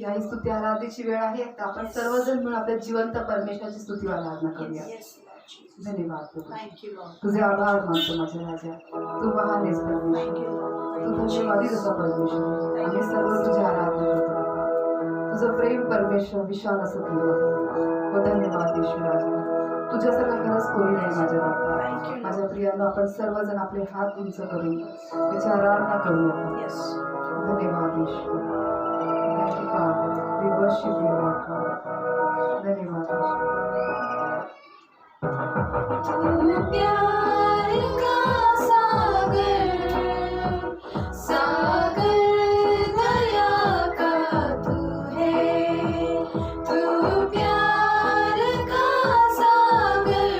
या स्तुती आराधनेची वेळ आहे, तर आपण सर्वजण मिळून आपल्या जिवंत परमेश्वराची स्तुती आराधना करूया. धन्यवाद प्रभू. तुझे आभार मानतो माझ्या राजा. तू महान आहेस परमेश्वर. तू धन्यवादी जसा परमेश्वर. आम्ही सर्व तुझी आराधना करतो बाबा. तुझं प्रेम परमेश्वर विशाल असं केलं. धन्यवाद ईश्वर राजा. तुझ्यासारखं खरंच कोणी नाही माझ्या बाबा. माझ्या प्रियांना आपण सर्वजण आपले हात उंच करून त्याची आराधना करूया. धन्यवाद ईश्वर. Thank you, Father. We worship you, Lord God. धन्यवाद तू प्यार का सागर, सागर दया का तू है. तू प्यार का सागर,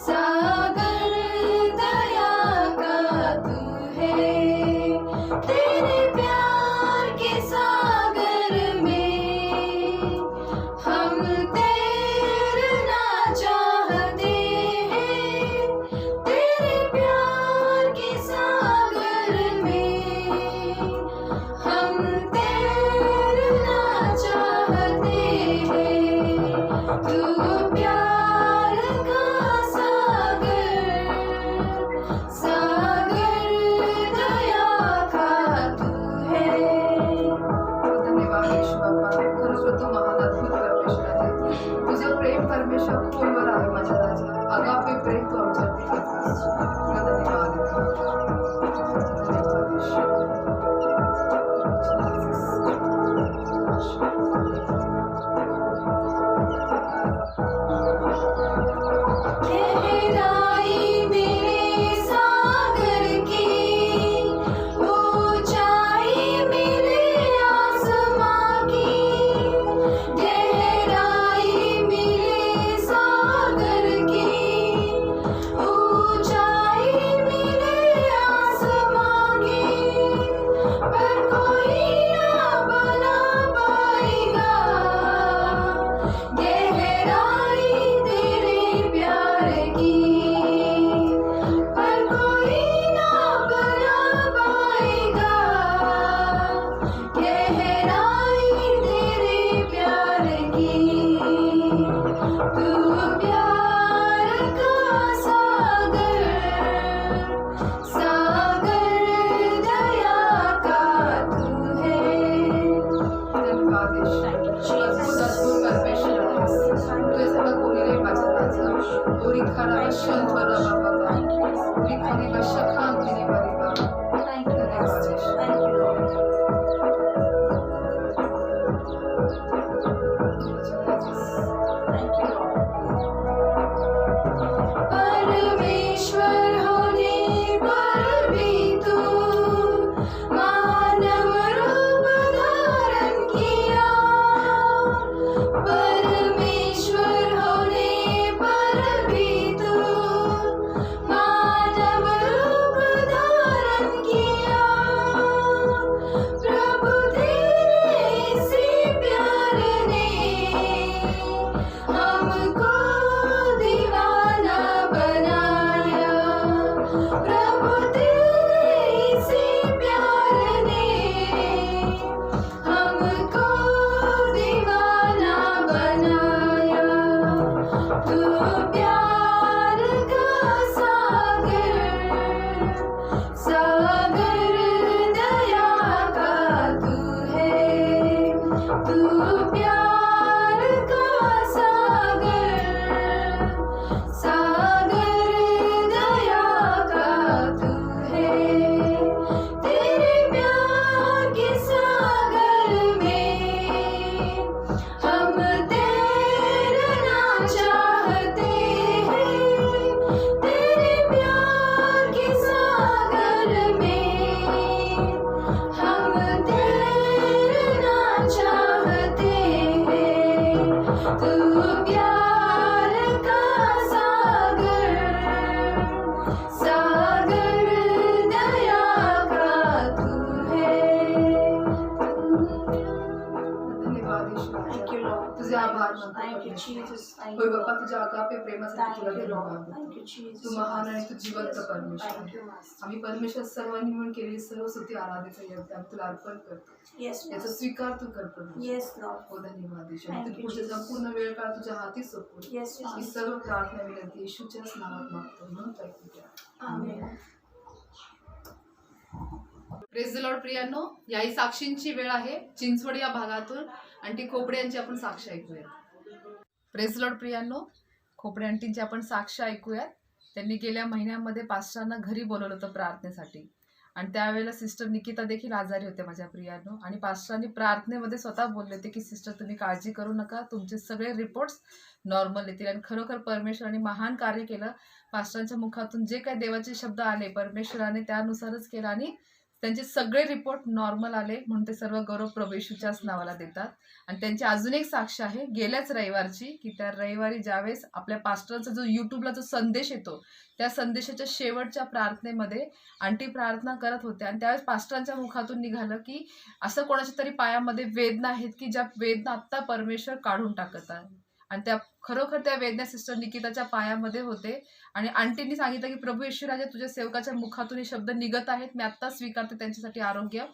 सागर दया का तू है. तेरे प्यार के सागर में हम तैरना चाहते हैं. तेरे प्यार के सागर में हम तैरना चाहते हैं. तू प्यार का सागर, सागर दया का तू है. धन्यवाद ईश्वर बाबा. खरोखर तू महान अद्भुत परमेश्वर आहे. तुझं प्रेम परमेश्वर खोलवर आहे माझ्या राजा. अगापे प्रेम तू आमच्यावरती करतोस. तुला धन्यवाद देतो. धन्यवाद ईश्वर. गहराई मेरे सागर की, ऊंचाई मेरे आसमां की. गहराई मेरे सागर की, ऊंचाई मेरे आसमां की. पर कोई ना बना पाएगा गहराई तेरे प्यार की. पर कोई ना बना पाएगा गहराई तेरे प्यार की. तू प्यार का सागर, सागर दया का तू है. धन्यवाद ईश्वर. अद्भुत अद्भुत परमेश्वर आहेस. तुझ्यासारखं कोणी नाही माझ्या राजा. ओरी खरा शंभर बाबा. ओरी खरी शखांतिनी बाबा. धन्यवाद ईश्वर. परमेश्वर होने पर भी तू मानव रूप धारण किया. परमेश्वर होने पर भी तू मानव रूप धारण किया. प्रभु तेरे से प्यार ने हमको दीवाना बनाया. प्रभु तेरे से प्यार ने हमको दीवाना बनाया. तू प्यार का सागर, सागर दया का तू है. तू प्यार का सागर, सागर दया का तू है. तेरे प्यार के सागर में हम तैरना चाहते हैं. तेरे प्यार के सागर में हम तैरना चाहते Jesus. Thank होय you, बाप्पा Lord. तुझ्या अगापे प्रेमासाठी तुला Thank you, धन्यवाद Lord. देतो. Thank you, Jesus. तू महान आणि तू जिवंत Yes, Lord. परमेश्वर Thank आहे. you, Master. आम्ही परमेश्वर सर्वांनी म्हणून केलेली सर्व स्तुती आराधनेचं यज्ञ आम्ही तुला अर्पण करतो. Yes, याचा Master. स्वीकार तू कर परमेश्वर. Yes, Lord. हो धन्यवाद येशू. Thank आणि you, तू पुढचे Jesus. संपूर्ण वेळ काळ तुझ्या हाती सोपवू. Yes, ही Master. सर्व प्रार्थना विनंती येशूच्याच नावात मागतो म्हणून ऐकू द्या. Amen. प्रेज द लॉर्ड प्रियांनो, याही साक्षींची वेळ आहे चिंचवड या भागातून. आंटी खोपडे यांची आपण साक्ष ऐकूया. प्रेज द लॉर्ड प्रियांनो, खोपडे आंटींची आपण साक्ष ऐकूयात. त्यांनी गेल्या महिन्यामध्ये पास्टरांना घरी बोलवलं होतं प्रार्थनेसाठी आणि त्यावेळेला सिस्टर निकिता देखील आजारी होत्या माझ्या प्रियांनो. आणि पास्टरांनी प्रार्थनेमध्ये स्वतः बोलले होते की सिस्टर तुम्ही काळजी करू नका, तुमचे सगळे रिपोर्ट्स नॉर्मल येतील. आणि खरोखर परमेश्वराने महान कार्य केलं. पास्टरांच्या मुखातून जे काही देवाचे शब्द आले परमेश्वराने त्यानुसारच केलं आणि त्यांचे सगळे रिपोर्ट नॉर्मल आले. म्हणून ते सर्व गौरव प्रभू येशूच्याच नावाला देतात. आणि त्यांची अजून एक साक्ष आहे गेल्याच रविवारची, की त्या रविवारी ज्यावेळेस आपल्या पास्टरचा जो यूट्यूबला जो संदेश येतो त्या संदेशाच्या शेवटच्या प्रार्थनेमध्ये आंटी प्रार्थना करत होत्या आणि त्यावेळेस पास्टरांच्या मुखातून निघालं की असं कोणाच्या तरी पायामध्ये वेदना आहेत की ज्या वेदना आत्ता परमेश्वर काढून टाकत आहे. आणि त्या खरोखर त्या वेदना सिस्टर निकिताच्या पायामध्ये होते. आणि आंटींनी सांगितलं की प्रभू येशू राजा तुझ्या सेवकाच्या मुखातून हे शब्द निघत आहेत, मी आत्ता स्वीकारते त्यांच्यासाठी आरोग्य.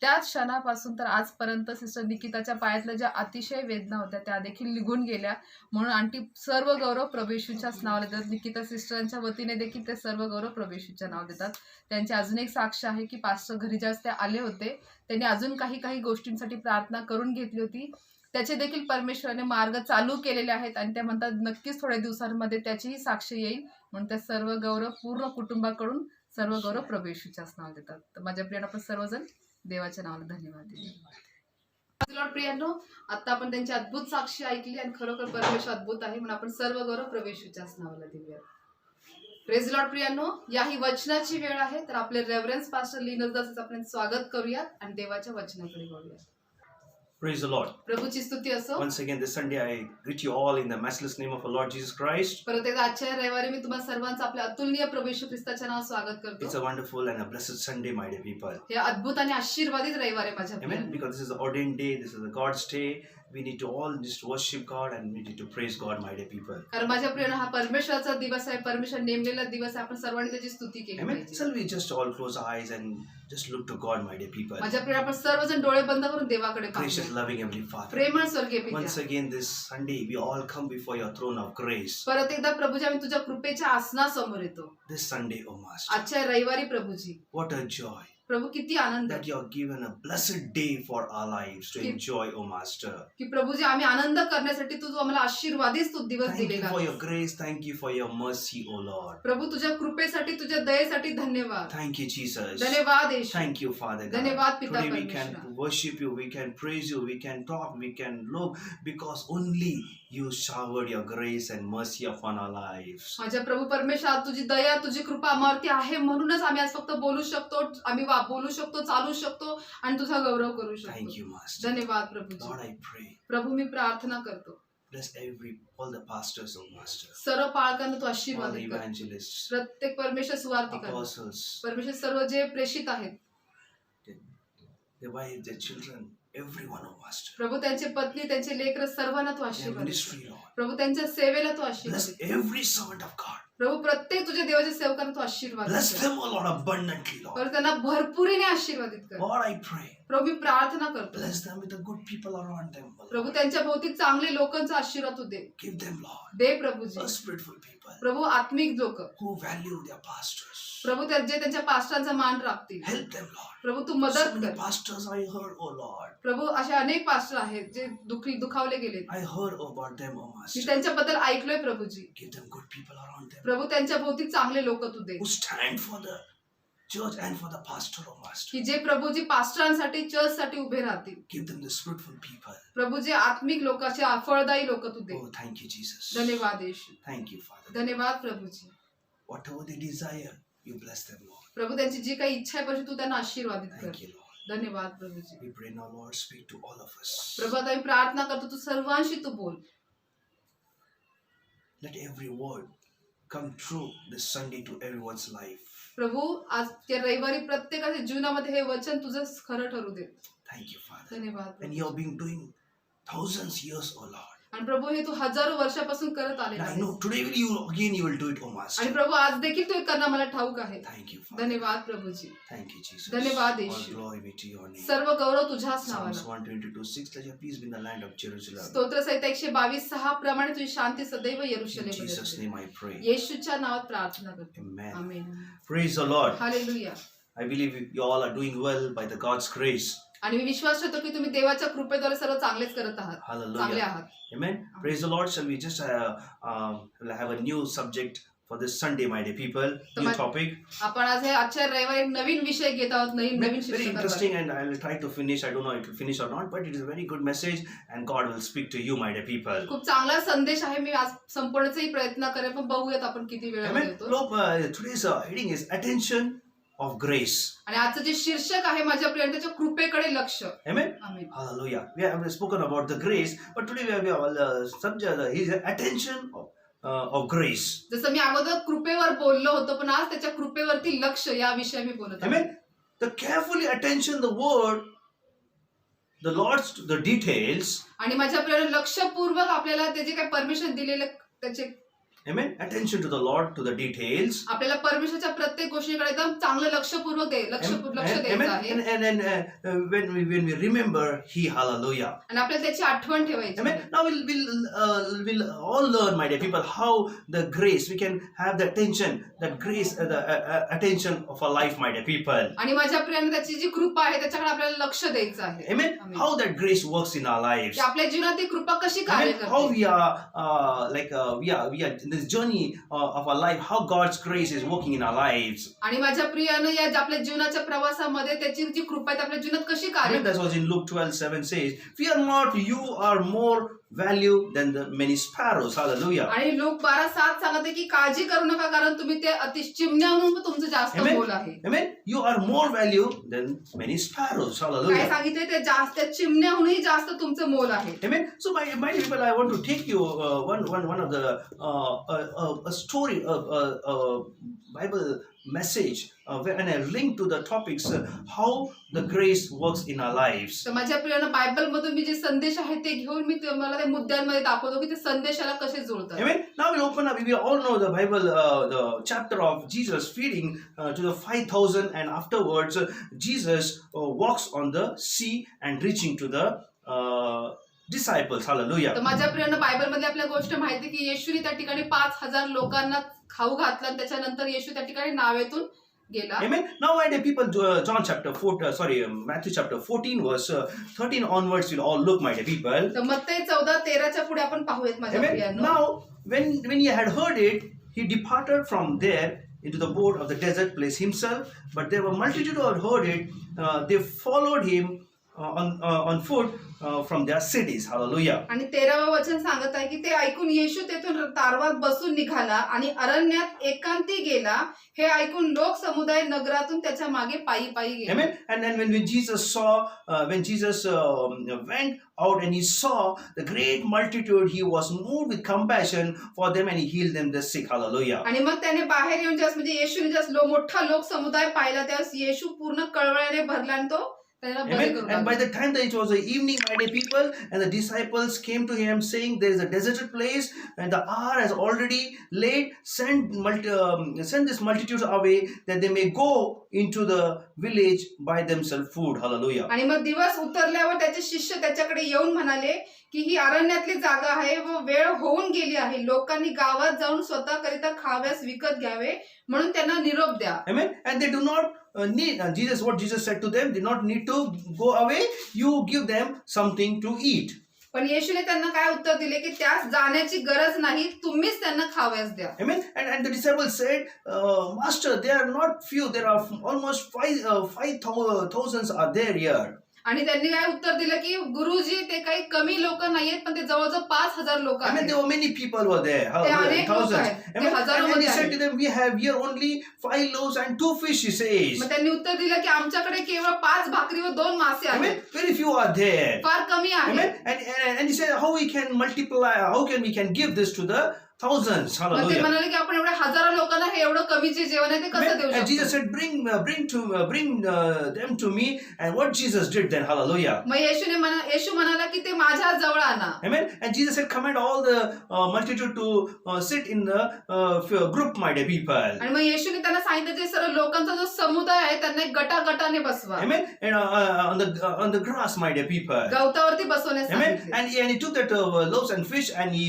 त्याच क्षणापासून तर आजपर्यंत सिस्टर निकिताच्या पायातल्या ज्या अतिशय वेदना होत्या त्या देखील निघून गेल्या. म्हणून आंटी सर्व गौरव प्रभू येशूच्याच नावाला देतात. निकिता सिस्टरांच्या वतीने देखील ते सर्व गौरव प्रभू येशूच्या नाव देतात. त्यांची अजून एक साक्ष आहे की पास्टर घरी ज्यावेळेस ते आले होते त्यांनी अजून काही गोष्टींसाठी प्रार्थना करून घेतली होती. त्याचे देखील परमेश्वराने मार्ग चालू केलेले आहेत आणि त्या म्हणतात नक्कीच थोड्या दिवसांमध्ये त्याचीही साक्ष येईल. म्हणून त्या सर्व गौरव पूर्ण कुटुंबाकडून सर्व गौरव प्रभू येशूच्याच नाव देतात. तर माझ्या प्रियांना आपण सर्वजण देवाच्या नावाला धन्यवाद देतो. लॉर्ड प्रियांनो, आता आपण त्यांची अद्भुत साक्षी ऐकली आणि खरोखर परमेश्वर अद्भुत आहे म्हणून आपण सर्व गौरव प्रभू येशूच्याच नावाला देऊया. प्रेज लॉर्ड प्रियांनो, याही वचनाची वेळ आहे तर आपले रेव्हरन्स पास्टर लिनस दासचं आपण स्वागत करूयात आणि देवाच्या वचनाकडे वळूयात. Praise the Lord. प्रभूची स्तुती असो. Once again this Sunday I greet you all in the matchless name of our Lord Jesus Christ. परत एकदा आजच्या रविवारी मी तुम्हाला सर्वांचं आपल्या अतुलनीय प्रभू येशू ख्रिस्ताच्या नावात स्वागत It's करतो. a wonderful and a blessed Sunday, my dear people. हे अद्भुत आणि आशीर्वादित रविवार आहे माझ्या Amen. प्रियांनो. Because this is the ordained day, this is the God's day. We need to all just worship God and we need to praise God, my dear people. कारण माझ्या प्रियांनो हा परमेश्वराचा दिवस आहे, परमेश्वर नेमलेला दिवस आहे. आपण सर्वांनी त्याची स्तुती केली Amen. पाहिजे. Shall we just all close our eyes and just look to God, my dear people. माझ्या प्रिय आपण सर्वजण डोळे बंद करून देवाकडे Gracious, पाहूया. loving Heavenly Father. प्रेमळ स्वर्गीय Once पिता, again this Sunday we all come before your throne of grace. परत एकदा प्रभूजी आम्ही तुझ्या कृपेच्या आसनासमोर येतो. This Sunday, oh Master. आजच्या रविवारी प्रभूजी, What a joy प्रभू किती आनंद that you have given a blessed day for our lives to Keep- enjoy, oh Master. की प्रभूजी आम्ही आनंद करण्यासाठी तू आम्हाला आशीर्वादित तू दिवस Thank you दिलेला for your आहेस. grace. Thank you for your mercy, O Lord. प्रभू तुझ्या कृपेसाठी तुझ्या दयेसाठी धन्यवाद. Thank you, Jesus. धन्यवाद येशू. Thank you, Father God. धन्यवाद पिता Today we can परमेश्वर. worship you, we can praise you, we can talk, we can look because only you showered your grace and mercy upon our lives. माझ्या प्रभू परमेश्वर तुझी दया तुझी कृपा आम्हावरती आहे म्हणूनच आम्ही आज फक्त बोलू शकतो, आम्ही बोलू शकतो, चालू शकतो आणि तुझा गौरव करू Thank शकतो. you, Master. धन्यवाद प्रभूजी. Lord, I pray. प्रभू मी प्रार्थना करतो Bless all the pastors, O Master. सर्व पालकांना तू All आशीर्वाद the कर. evangelists, प्रत्येक परमेश्वर सुवार्थी कर. apostles, परमेश्वर सर्व जे प्रेषित आहेत their wives, their children, everyone, O Master. प्रभू त्यांचे पत्नी त्यांचे लेकर सर्वांना तू Their आशीर्वाद कर. ministry, Lord. प्रभू त्यांच्या सेवेला तू आशीर्वाद Bless कर. every servant of God. प्रभू प्रत्येक तुझ्या देवाच्या सेवकांना तू आशीर्वाद Bless कर. them, O Lord, abundantly, Lord. परत त्यांना भरपुरीने आशीर्वादित कर. Lord, I pray. प्रभू मी प्रार्थना करतो Bless them with the good people around them, O Prabhu Lord. त्यांच्या भोवती चांगले लोकांचा आशीर्वाद तू दे. Give them, Lord, they Prabhuji. a spiritful people प्रभू आत्मिक लोक who value their pastors. प्रभू जे त्यांच्या पास्टरांचा मान राखतील. Help them, Lord. प्रभू तू So मदत many कर. pastors I heard, O Lord. प्रभू असे अनेक पास्टर आहेत जे दुखावले गेले. I heard about them, O me Master. त्यांच्याबद्दल ऐकलोय Prabhuji. Give them good people around them प्रभू त्यांच्या भोवती चांगले लोक तू दे who stand for the church and for the pastor, O Master. की जे प्रभूजी पास्टरांसाठी चर्चसाठी उभे राहतील. Give them the spiritful people. प्रभू जे आत्मिक लोक असे फळदायी लोक तू दे. Oh, thank you, Jesus. धन्यवाद येशू. Thank you, Father. धन्यवाद Prabhuji. Whatever they desire, you bless them, Lord. प्रभू त्यांची जी काही इच्छा आहे प्रभू तू त्यांना आशीर्वादित कर. Thank you, Lord. धन्यवाद Prabhuji. We pray now, Lord, speak to all of us. प्रभू आता मी प्रार्थना करतो तू सर्वांशी तू बोल. Let every word come true this Sunday to everyone's life. प्रभू आज त्या रविवारी प्रत्येकाच्या जीवनामध्ये हे वचन तुझं खरं ठरू दे. Thank you, Father. धन्यवाद And you have been doing thousands years, O Lord. आणि प्रभू हे तू हजारो वर्षापासून करत आलेला And I आहेस. know today you will do it, oh Master. आणि प्रभू आज देखील तू हे करणं मला ठाऊक आहे. Thank you, Father. धन्यवाद प्रभूजी. Thank you, Jesus. धन्यवाद, All Yeshu. glory be to your name. सर्व गौरव तुझ्याच Psalms नावाला. 122:6, let your peace be in the land of Jerusalem. स्तोत्रसहिता 122:6 प्रमाणे तुझी शांती सदैव In यरूशलेममध्ये Jesus' असते. name I pray. येशूच्या नावात प्रार्थना करतो. Amen. Amen. Praise the Lord. Hallelujah. I believe you all are doing well by the God's grace. आणि मी विश्वास ठेवतो की तुम्ही देवाच्या कृपेद्वारे सर्व चांगलेच करत आहात. चांगले Hallelujah. आहात. Amen. Praise the Lord. Shall we just we'll have a new subject for this Sunday, my dear people. New topic. आपण आज हे आजच्या रविवारी एक नवीन विषय घेत आहोत. नवीन Very शिक्षक. interesting, and I will try to finish. I don't know if it will finish or not, but it is a very good message, and God will speak to you, my dear people. खूप चांगला संदेश आहे. मी आज संपूर्णचाही प्रयत्न करेन, पण बघूयात आपण किती वेळ Amen. देतो. Look, today's heading is attention of grace. आणि आजचं जे शीर्षक आहे माझ्या प्रिय त्याच्या कृपेकडे लक्ष. Amen. Amen. Hallelujah. We have spoken about the grace, but today we have subject is attention of grace. जसं मी अगोदर कृपेवर बोललो होतो, पण आज त्याच्या कृपेवरती लक्ष या विषयी मी बोलत आहे. Amen. The carefully attention the word, the Lord's the details. आणि माझ्या प्रिय लक्षपूर्वक आपल्याला त्याचे काय परमिशन दिलेले त्याचे. Amen. Attention to the Lord, to the details. आपल्याला परमेश्वराच्या प्रत्येक गोष्टीकडे एकदम चांगलं लक्षपूर्वक लक्ष द्यायचं आहे. And when we remember, hallelujah. आणि आपल्याला त्याची आठवण ठेवायची. Amen. Now we'll all learn, my dear people, how the grace we can have the attention, that grace, the attention of our life, my dear people. आणि माझ्या प्रियाने त्याची जी कृपा आहे त्याच्याकडे आपल्याला लक्ष द्यायचं आहे. Amen. How that grace works in our lives. की आपल्या जीवनात ती कृपा कशी कार्य Amen. How करते. we are we are in this journey of our life, how God's grace is working in our lives. आणि माझ्या प्रियानं या आपल्या जीवनाच्या प्रवासामध्ये त्याची जी कृपा आहे आपल्या जीवनात कशी कार्य Amen. That's what in Luke 12:7 says, "Fear not, you are more value than the many sparrows." Hallelujah. आणि लोक 12:7 सांगते की काळजी करू नका कारण तुम्ही ते अति चिमण्याहून तुमचं जास्त Amen. मोल आहे. Amen. You are more value than many sparrows. काय Hallelujah. सांगितले ते जास्त त्या चिमण्याहूनही जास्त तुमचं मोल आहे. Amen. So my people, I want to take you one of the a story, Bible message, and a link to the topics, how the grace works in our lives. तर माझ्या प्रियानं बायबल मधून मी जे संदेश आहे ते घेऊन मी तुम्हाला त्या मुद्द्यांमध्ये दाखवतो की ते संदेशाला कसे जोडतात. Amen. Now we'll open up. We all know the Bible, the chapter of Jesus feeding to the 5,000, and afterwards Jesus walks on the sea and reaching to the disciples. Hallelujah. तर माझ्या प्रियानं बायबल मध्ये आपल्या गोष्ट माहिती की येशूने त्या ठिकाणी 5,000 लोकांना खाऊ घातलं आणि त्याच्यानंतर येशू त्या ठिकाणी नावेतून गेला. Amen. Now, my dear people, John chapter 4, Matthew chapter 14, verse 13 onwards, we'll all look, my dear people. तर मत्ते 14:13 पुढे आपण पाहूयात माझ्या Amen. प्रियानं. Now, when he had heard it, he departed from there into the boat of the desert place himself. But there were multitude who had heard it. They followed him on foot from their cities. Hallelujah. आणि 13व वचन सांगत आहे की ते ऐकून येशू तेथून तारवात बसून निघाला आणि अरण्यात एकांती गेला. हे ऐकून लोक समुदाय नगरातून त्याच्या मागे पायी पायी गेले. Amen. And then when Jesus went out and he saw the great multitude, he was moved with compassion for them and he healed them the sick. Hallelujah. आणि मग त्याने बाहेर येऊन ज्यास म्हणजे येशूने ज्यास मोठा लोक समुदाय पाहिला त्यास येशू पूर्ण कळवळ्याने भरला आणि तो त्याला बरे Amen. करू And by लागला. the time that it was the evening, my dear people, and the disciples came to him saying, "There is a deserted place, and the hour has already late. Send this multitude away, that they may go into the village buy themselves food." Hallelujah. आणि मग दिवस उतरल्यावर त्याचे शिष्य त्याच्याकडे येऊन म्हणाले की ही अरण्यातली जागा आहे व वेळ होऊन गेली आहे. लोकांनी गावात जाऊन स्वतःकरिता खाव्यास विकत घ्यावे म्हणून त्यांना निरोप द्या. Amen. And they do not need what Jesus said to them, they not need to go away. You give them something to eat. पण येशूने त्यांना काय उत्तर दिले की त्यास जाण्याची गरज नाही, तुम्हीच त्यांना खाव्यास द्या. Amen. And the disciples said, "Master, there are not few. There are almost 5,000 are there here." आणि त्यांनी काय उत्तर दिलं की गुरुजी ते काही कमी लोक नाहीयेत पण ते जवळजवळ 5,000 लोक I mean, आहेत. there were many people were there. ते अनेक लोक Thousands. आहेत. ते Amen. हजारोमध्ये And he said आहेत. to them, "We have here only 5 loaves and 2 fish," he says. मग त्यांनी उत्तर दिलं की आमच्याकडे केवळ 5 भाकरी व 2 मासे Amen. आहेत. Very few are there. फार कमी Amen. आहेत. And he said, how we can multiply, how can we give this to the thousands. मग ते Hallelujah. म्हणाले की आपण एवढ्या हजारो लोकांना हे एवढं कमी जे जेवण आहे ते कसं देऊ And Jesus शकतो. said, bring them to me. And what Jesus did then, hallelujah. मग येशू म्हणाला की ते माझ्या जवळ आणा. Amen. And Jesus said, command all the multitude to sit in the group, my dear people. आणि मग येशूने त्यांना सांगितलं जे सर्व लोकांचा जो समुदाय आहे त्यांना एक गटागटाने बसवा. Amen. And on the grass, my dear people. गवतावरती बसवण्यास Amen. सांगितले. And he took that loaves and fish and he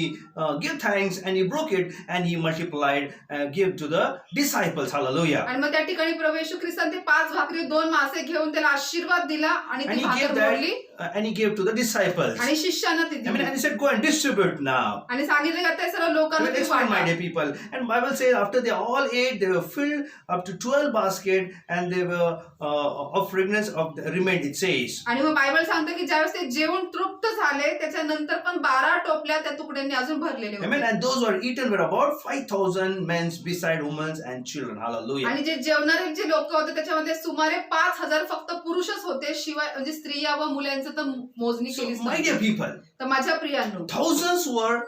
gave thanks and he broke it and he multiplied, gave to the disciples. Hallelujah. आणि मग त्या ठिकाणी प्रभू येशू ख्रिस्ताने ते 5 भाकरी 2 मासे घेऊन त्याला आशीर्वाद दिला आणि And ती he भाकर gave that मोडली and he gave to the disciples. आणि शिष्यांना ती Amen. दिली. And he said, go and distribute now. आणि सांगितले का ते सर्व Amen. लोकांना ती Explain, my वाटा. dear people. And Bible says after they all ate, they were filled up to 12 baskets and they were of fragrance of the remained, it says. आणि मग बायबल सांगते की ज्यावेळेस ते जेवण तृप्त झाले त्याच्यानंतर पण 12 टोपल्या त्या तुकड्यांनी अजून भरलेले Amen. होते. And those who were eaten were about 5,000 men beside women and children. Hallelujah. आणि जे जेवणारे जे लोक होते त्याच्यामध्ये सुमारे 5,000 फक्त पुरुषच होते, शिवाय म्हणजे स्त्रिया व मुलांचं तर मोजणी So, केलीच my नाही. dear people, तर माझ्या प्रियांनो, thousands were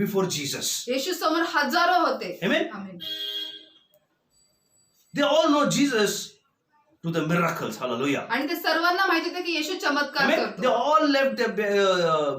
before Jesus. येशू समोर हजारो होते. Amen. Amen. They all know Jesus to the miracles. Hallelujah. आणि ते सर्वांना माहिती होते की येशू चमत्कार Amen. They करतो. all left the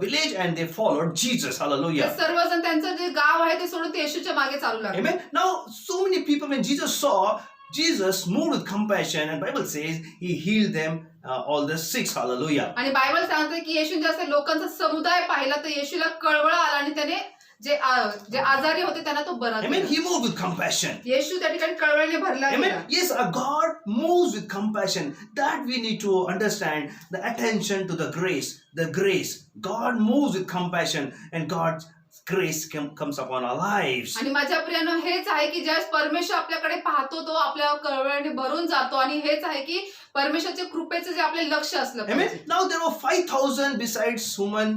village and they followed Jesus. ते Hallelujah. सर्वजण त्यांचं जे गाव आहे ते सोडून ते येशूच्या मागे चालू लागले. Amen. Now, so many people, when Jesus saw, Jesus moved with compassion, and Bible says he healed them all the sick. Hallelujah. आणि बायबल सांगते की येशूने जास्त लोकांचा समुदाय पाहिला तर येशूला कळवळ आला आणि त्याने जे आजारी होते त्यांना तो बरा Amen. केला. He moved with compassion. येशू त्या ठिकाणी कळवळीने भरला गेला. Amen. Yes, our God moves with compassion. That we need to understand. The attention to the grace. The grace. God moves with compassion, and God's grace comes upon our lives. आणि माझ्या प्रियानो हेच आहे की ज्यावेळेस परमेश्वर आपल्याकडे पाहतो तो आपल्या कळवळीने भरून जातो आणि हेच आहे की परमेश्वरच्या कृपेचं जे आपले लक्ष असलं Amen. पाहिजे. Now there were 5,000 besides women,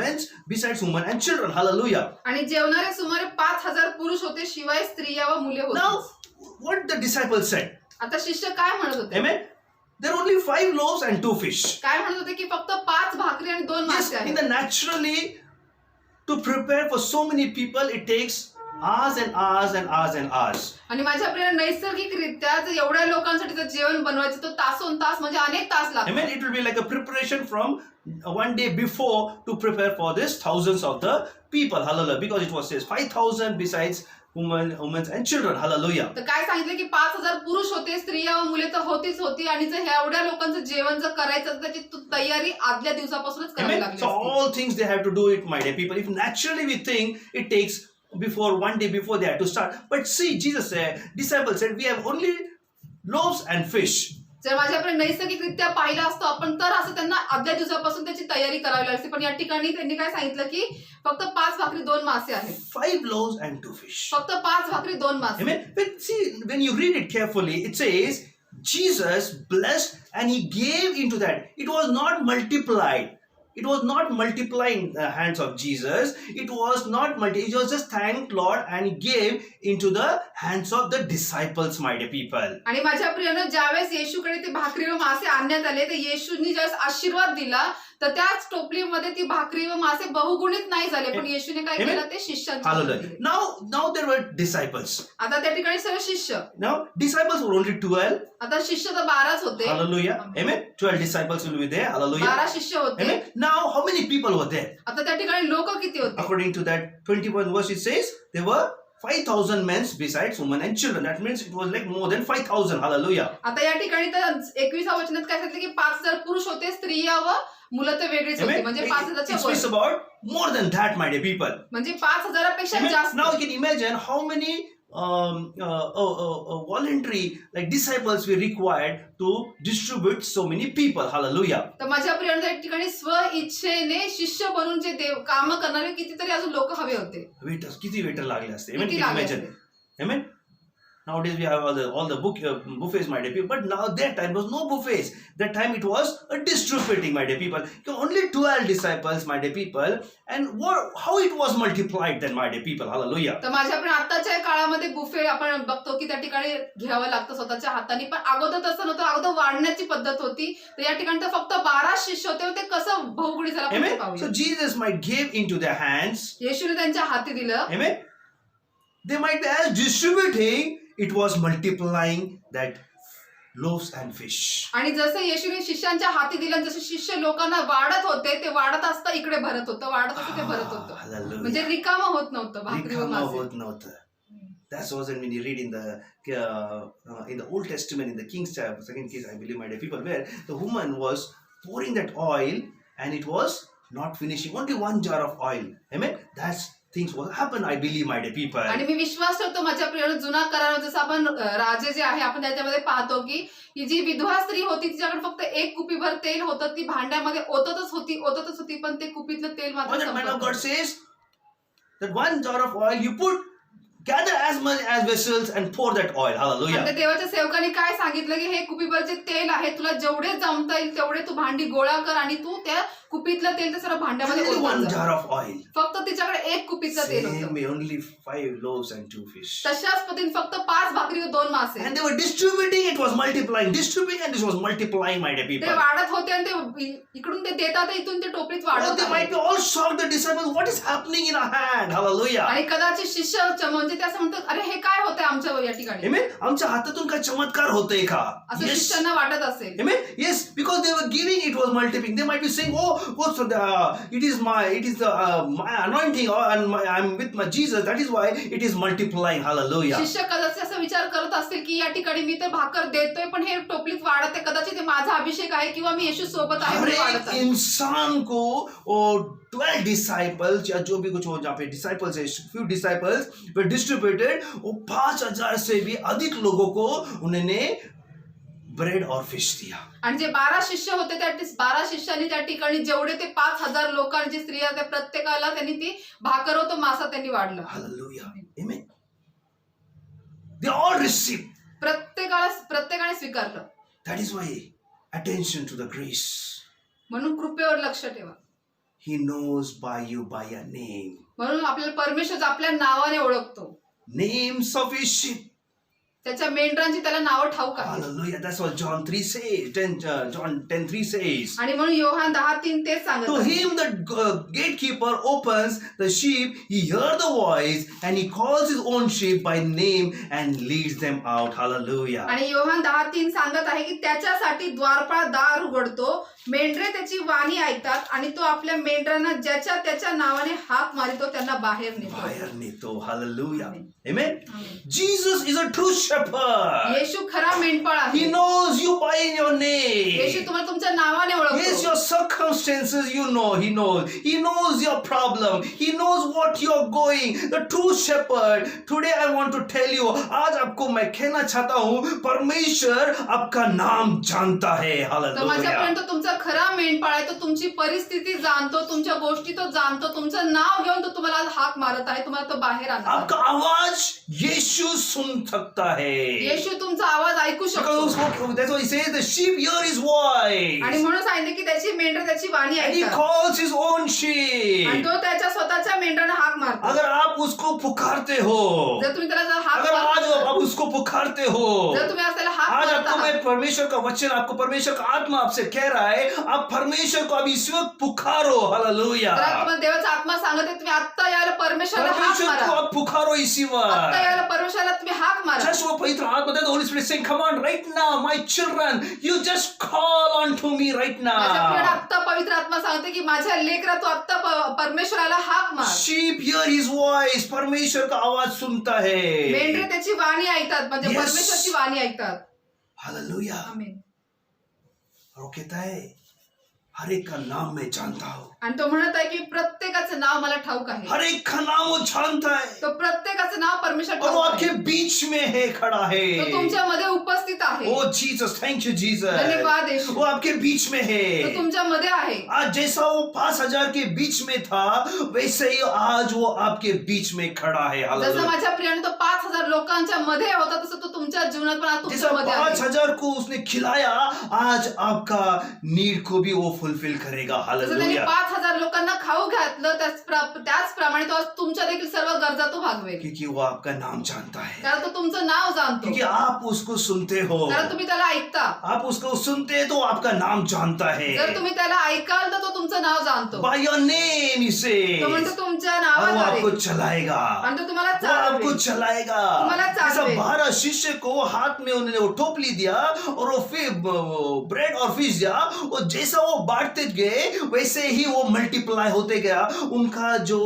men, besides women and children. Hallelujah. आणि जेवणारे सुमारे 5,000 पुरुष होते, शिवाय स्त्रिया व मुले Now, होती. what the disciples said? आता शिष्य काय म्हणत होते? Amen. There are only 5 loaves and 2 fish. काय म्हणत होते की फक्त 5 भाकरी आणि 2 Yes, मासे in आहेत. the naturally, to prepare for so many people, it takes hours and hours and hours and hours. आणि माझ्या प्रिय नैसर्गिकरित्या जर एवढ्या लोकांसाठी जर जेवण बनवायचं तर तासोन तास म्हणजे अनेक तास लागतात. Amen. It will be like a preparation from one day before to prepare for this thousands of the people. Hallelujah. Because it was says 5,000 besides women and children. Hallelujah. तर काय सांगितलं की 5,000 पुरुष होते, स्त्रिया व मुले तर होतीच होती आणि जर एवढ्या लोकांचं जेवण जर करायचं तर त्याची तयारी आदल्या दिवसापासूनच करावी Amen. लागली So असती. all things they have to do it, my dear people. If naturally we think it takes before one day before they have to start. But see, Jesus said, disciples said, we have only loaves and fish. जर माझ्याकडे नैसर्गिकरित्या पाहिलं असतं आपण तर असं त्यांना आदल्या दिवसापासून त्याची तयारी करावी लागली असती. पण या ठिकाणी त्यांनी काय सांगितलं की फक्त 5 भाकरी 2 मासे आहेत. 5 loaves and 2 fish. फक्त 5 भाकरी 2 मासे. Amen. But see, when you read it carefully, it says Jesus blessed and he gave into that. It was not multiplied. It was not multiplying the hands of Jesus. It was not it was just thanked Lord and he gave into the hands of the disciples, my dear people. आणि माझ्या प्रियानं ज्यावेळेस येशूकडे ते भाकरी व मासे आणण्यात आले तर येशूंनी ज्यावेळेस आशीर्वाद दिला तर त्याच टोपलीमध्ये ती भाकरी व मासे बहुगुणित नाही झाले पण येशूने काय केलं ते शिष्यांच्या हातात Hallelujah. दिले. Now there were disciples. आता त्या ठिकाणी सर्व शिष्य. Now disciples were only 12. आता शिष्य तर 12च होते. Hallelujah. Amen. 12 disciples will be there. Hallelujah. 12 शिष्य होते. Amen. Now how many people were there? आता त्या ठिकाणी लोक किती होते? According to that 21 verse, it says there were 5,000 men besides women and children. That means it was like more than 5,000. Hallelujah. आता या ठिकाणी तर 21व्या वचनात काय सांगितलं की 5,000 पुरुष होते, स्त्रिया व मुलं तर वेगळीच होती. Amen. म्हणजे It 5,000च्या speaks वर. about more than that, my dear people. म्हणजे 5,000पेक्षा Amen. जास्त. Now you can imagine how many voluntary like disciples were required to distribute so many people. Hallelujah. तर माझ्या प्रियांनो त्या ठिकाणी स्व इच्छेने शिष्य बनून जे देव काम करणारे कितीतरी अजून लोक हवे होते. Waiters, किती waiter लागले असते. Amen. किती Can you लागले imagine? असते? Amen. Nowadays we have all the buffets, my dear people. But now that time was no buffets. That time it was a distributing, my dear people. Only 12 disciples, my dear people. And how it was multiplied then, my dear people. Hallelujah. तर माझ्याकडे आताच्या काळामध्ये buffet आपण बघतो की त्या ठिकाणी घ्यावं लागतं स्वतःच्या हाताने, पण अगोदर तसं नव्हतं. अगोदर वाढण्याची पद्धत होती. तर या ठिकाणी तर फक्त 12 शिष्य होते. ते कसं बहुगुणी झालं आपण Amen. पाहूया. So Jesus might give into their hands. येशूने त्यांच्या हाती दिलं. Amen. They might be as distributing, it was multiplying that loaves and fish. आणि जसं येशूने शिष्यांच्या हाती दिलं, जसे शिष्य लोकांना वाढत होते, ते वाढत असता इकडे भरत होतं, वाढत असतं ते भरत होतं. Hallelujah. म्हणजे रिकामं होत नव्हतं भाकरी व Rikama मासे. होत नव्हतं. That's wasn't when you read in the Old Testament, in the King's chapter, 2 Kings, I believe, my dear people, where the woman was pouring that oil and it was not finishing, only 1 jar of oil. Amen. That's things will happen, I believe, my dear people. आणि मी विश्वास ठेवतो माझ्या प्रियानं, जुना करार जसं आपण राजे जे आहे आपण त्याच्यामध्ये पाहतो की ही जी विधवा स्त्री होती तिच्याकडे फक्त एक कुपीभर तेल होतं, ती भांड्यामध्ये ओततच होती, पण ते कुपीतलं तेल What मात्र the man of संपत God नव्हतं. says, that 1 jar of oil you gather as much as vessels and pour that oil. आणि Hallelujah. त्या देवाच्या सेवकाने काय सांगितलं की हे कुपीभर जे तेल आहे तुला जेवढे जमता येईल तेवढे तू भांडी गोळा कर आणि तू त्या कुपीतलं तेल ते सर्व भांड्यामध्ये Only ओतत 1 जा. jar of oil. फक्त तिच्याकडे एक कुपीतलं तेल होतं. Same, only 5 loaves and 2 fish. तशाच पद्धतीने फक्त 5 भाकरी व 2 मासे. And they were distributing, it was multiplying, distributing, and it was multiplying, my dear ते people. वाढत होते आणि ते इकडून ते देतात, इथून ते टोपलीत Oh, वाढत they might be आहे. all shocked, the disciples, what is happening in our hand? Hallelujah. आणि कदाचित शिष्य म्हणजे ते असं म्हणतात, अरे हे काय होतंय आमच्या या ठिकाणी, Amen. आमच्या हातातून काय चमत्कार होतय का? असं Yes. शिष्यांना वाटत असेल. Amen. Yes, because they were giving, it was multiplying. They might be saying, "Oh, so it is my anointing, and I'm with my Jesus. That is why it is multiplying." Hallelujah. शिष्य कदाचित असा विचार करत असतील की या ठिकाणी मी तर भाकर देतोय पण हे टोपलीत वाढत आहे, कदाचित हे माझा अभिषेक आहे किंवा मी येशू सोबत आहे हर म्हणून वाढत एक आहे. इंसान को 12 डिसाइपल्स या जो भी कुछ हो, जहाँ पे डिसाइपल्स है, फ्यू डिसाइपल्स वे डिस्ट्रीब्यूटेड, वो 5000 से भी अधिक लोगों को उन्होंने ब्रेड और फिश दिया. आणि जे 12 शिष्य होते त्या 12 शिष्यांनी त्या ठिकाणी जेवढे ते 5000 लोकांची स्त्रिया त्या प्रत्येकाला त्यांनी ती भाकर व तो मासा त्यांनी वाढला. Hallelujah. Amen. They all received. प्रत्येकाने स्वीकारलं. That is why attention to the grace. म्हणून कृपेवर लक्ष ठेवा. He knows by a name. म्हणून आपल्याला परमेश्वर आपल्या नावाने ओळखतो. Names of his sheep. त्याच्या मेंढरांची त्याला नावं ठाऊक आहे. Hallelujah. That's what John 3 says. John 10:3 says. आणि म्हणून योहान 10:3 तेच सांगत To आहे. him the gatekeeper opens the sheep, he hears the voice and he calls his own sheep by name and leads them out. Hallelujah. आणि योहान 10:3 सांगत आहे की त्याच्यासाठी द्वारपाळ दार उघडतो, मेंढरे त्याची वाणी ऐकतात आणि तो आपल्या मेंढरांना ज्याच्या त्याच्या नावाने हाक मारितो त्यांना बाहेर नेतो. बाहेर नेतो. Hallelujah. Amen. Amen. Jesus is a true shepherd. येशू खरा मेंढपाळ आहे. He knows you by your name. येशू तुम्हाला तुमच्या नावाने Yes, ओळखतो. your circumstances, you know, he knows. He knows your problem. He knows what you're going. The true shepherd. Today I want to tell you, आज आपको मैं कहना चाहता हूँ, परमेश्वर आपका नाम जानता है. तर Hallelujah. माझ्यापर्यंत तुमचा खरा मेंढपाळ आहे. तो तुमची परिस्थिती जाणतो, तुमच्या गोष्टी तो जाणतो, तुमचं नाव घेऊन तो तुम्हाला हाक मारत आहे, तुम्हाला तो बाहेर आणत आपका आहे. आवाज यीशु सुन सकता है. येशू तुमचा आवाज ऐकू Because शकतो. that's what he says, the sheep hear his voice. आणि म्हणून सांगितले की त्याची मेंढर त्याची वाणी And he ऐकतात calls his own आणि sheep. तो त्याच्या स्वतःच्या मेंढरांना हाक मारतो. अगर आप उसको पुकारते हो, जर तुम्ही त्याला जर हाक अगर आज मारता, आप उसको पुकारते हो, जर तुम्ही आज त्याला हाक आज मारता आपको आहात, मैं परमेश्वर का वचन, आपको परमेश्वर का आत्मा आपसे कह रहा है, आप परमेश्वर को अभी इस वक्त पुकारो. हालेलुया. तर आज तुम्हाला देवाचा आत्मा सांगत आहे तुम्ही आत्ता यायला परमेश्वराला हाक परमेश्वर को मारा. आप पुकारो इसी आत्ता वक्त. यायला परमेश्वराला तुम्ही हाक मारा. Just what पवित्र आत्मा, the Holy Spirit saying, come on right now, my children, you just call unto me right माझ्या प्रियाला now. आत्ता पवित्र आत्मा सांगते की माझ्या लेकरा तू आत्ता परमेश्वराला हाक मार. Sheep hear his voice. परमेश्वर का आवाज सुनता मेंढरे है. त्याची वाणी ऐकतात, म्हणजे Yes. परमेश्वराची वाणी ऐकतात. हालेलुया. आमेन. और वो कहता है, हर एक का नाम मैं जानता हूँ, आणि तो म्हणत आहे की प्रत्येकाचं नाव मला ठाऊक आहे. हर एक का नाम वो जानता है, तो प्रत्येकाचं नाव परमेश्वर और वो ठाऊक आपके आहे. बीच में है, खड़ा है. तो तुमच्यामध्ये उपस्थित आहे. ओ जीसस, थैंक यू जीसस. धन्यवाद येशू. वो आपके बीच में तो है. तुमच्यामध्ये आहे. आज जैसा वो 5,000 के बीच में था, वैसे ही आज वो आपके बीच में खड़ा है. जसं हालेलुया. माझ्या प्रियाने तो 5,000 लोकांच्या मध्ये होता तसं तो तुमच्या जीवनात पण आज जैसा तुमच्यामध्ये आहे. 5,000 को उसने खिलाया, आज आपका नीड को भी वो फुलफिल करेगा. जसं त्यांनी हालेलुया. 5,000 लोकांना खाऊ घातलं त्याचप्रमाणे तो आज तुमच्या देखील सर्व गरजा तो भागवेल. क्योंकि वो आपका नाम जानता है, कारण तो तुमचं नाव जाणतो. क्योंकि आप उसको सुनते हो. कारण तुम्ही त्याला ऐकता. आप उसको सुनते हैं तो आपका नाम जानता है. जर तुम्ही त्याला ऐकाल तर तो तुमचं नाव जाणतो. By your name he says. तो म्हणतो तुमच्या और वो नावाद्वारे आपको चलाएगा. आणि तो तुम्हाला वो आपको चालवेल. चलाएगा. तुम्हाला जैसा चालवेल. 12 शिष्य को हाथ में उन्होंने वो टोपली दिया और वो ब्रेड और फिश दिया, और जैसा वो बांटते गए वैसे ही वो मल्टीप्लाई होते गया. उनका जो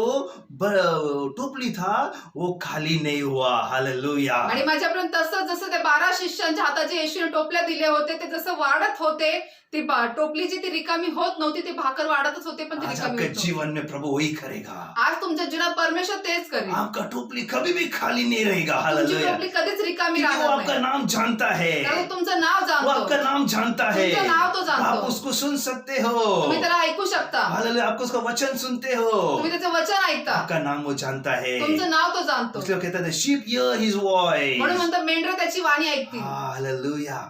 टोपली था वो खाली नहीं हुआ. हालेलुया. आणि माझ्यापर्यंत तसंच जसं ते 12 शिष्यांच्या हातात जे येशूने टोपल्या दिले होते ते जसं वाढत होते, ती टोपली जी ती रिकामी होत नव्हती, ती भाकर वाढतच होते पण ती आज रिकामी आपके होत नव्हती. जीवन में प्रभु वही करेगा. आज तुमच्या जीवनात परमेश्वर तेच करेल. आपका टोपली कभी भी खाली नहीं रहेगा. तुमची हालेलुया. टोपली कधीच रिकामी क्योंकि वो राहणार आपका नाही. नाम जानता है. कारण तो तुमचं नाव वो जाणतो. आपका नाम जानता है. तुमचं नाव तो जाणतो. आप उसको सुन सकते हो. तुम्ही त्याला ऐकू शकता. हालेलुया. आप उसका वचन सुनते हो. तुम्ही त्याचं वचन ऐकता. आपका नाम वो जानता है. तुमचं नाव तो जाणतो. इसलिए वो कहता है sheep hear his voice. म्हणून म्हणतात मेंढरं त्याची वाणी ऐकतील. Hallelujah.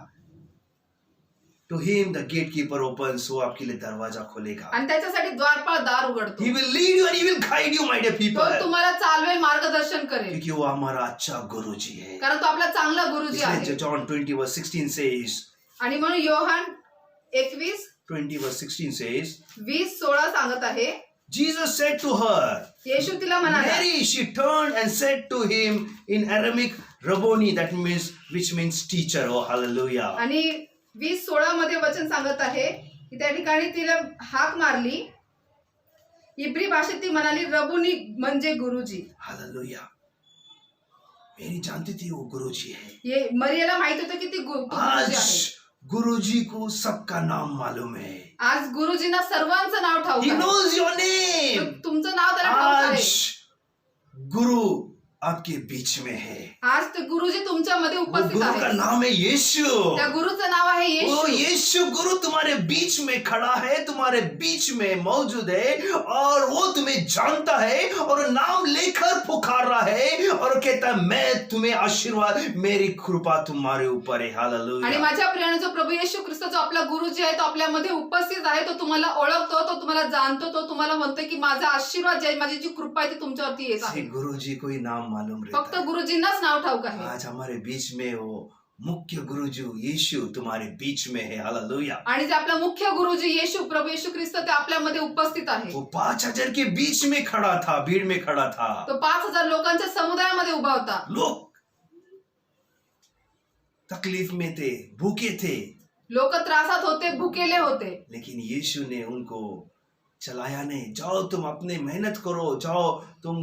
To him the gatekeeper opens, वो आपके लिए दरवाजा खोलेगा. आणि त्याच्यासाठी द्वारपाळ दार उघडतो. He will lead you and he will guide you, my dear तो people. तुम्हाला चालवेल, मार्गदर्शन करेल. क्योंकि वो हमारा अच्छा गुरुजी है. कारण तो आपला चांगला गुरुजी इसलिए आहे. John 20:16 says, आणि म्हणून योहान 20:16 says, 21:16 सांगत आहे, Jesus said to her, येशू तिला म्हणाला. Mary, she turned and said to him in Aramaic, Rabboni, that means, which means teacher. Oh, hallelujah. आणि 20:16 मध्ये वचन सांगत आहे की त्या ठिकाणी तिला हाक मारली. इब्री भाषेत ती म्हणाली रबुनी म्हणजे गुरुजी. Hallelujah. मेरी जानती थी वो गुरुजी है. ये मरियाला माहित होतं की ती गुरुजी आज आहे. गुरुजी को सबका नाम मालूम है. आज गुरुजींना सर्वांचं नाव ठाऊक He आहे. knows your name. तुमचं नाव त्याला ठाऊक आज आहे. गुरु आपके बीच में है. आज ते गुरुजी तुमच्यामध्ये वो उपस्थित गुरु का आहे. नाम है यीशु. त्या गुरुचं नाव आहे वो येशू. यीशु गुरु तुम्हारे बीच में खड़ा है, तुम्हारे बीच में मौजूद है, और वो तुम्हें जानता है और नाम लेकर पुकार रहा है और कहता है मैं तुम्हें आशीर्वाद, मेरी कृपा तुम्हारे ऊपर है. आणि हालेलुया. माझ्या प्रियाने जो प्रभू येशू ख्रिस्त जो आपला गुरुजी आहे तो आपल्यामध्ये उपस्थित आहे. तो तुम्हाला ओळखतो, तो तुम्हाला जाणतो, तो तुम्हाला म्हणतो की माझा आशीर्वाद जे आहे, माझी जी कृपा आहे ती तुमच्यावरती येत आहे. गुरुजी को ही नाम मालूम रहता फक्त है. गुरुजींनाच नाव ठाऊक आहे. आज हमारे बीच में वो मुख्य गुरुजी यीशु तुम्हारे बीच में है. हालेलुया. आणि जे आपला मुख्य गुरुजी येशू प्रभू येशू ख्रिस्त ते आपल्यामध्ये उपस्थित आहे. वो 5,000 के बीच में खड़ा था, भीड़ में खड़ा था. तो 5,000 लोकांच्या समुदायामध्ये उभा होता. लोग तकलीफ में थे, भूखे थे, लोक त्रासात होते, भुकेले होते. लेकिन यीशु ने उनको चलाया नहीं. जाओ तुम अपने मेहनत करो, जाओ तुम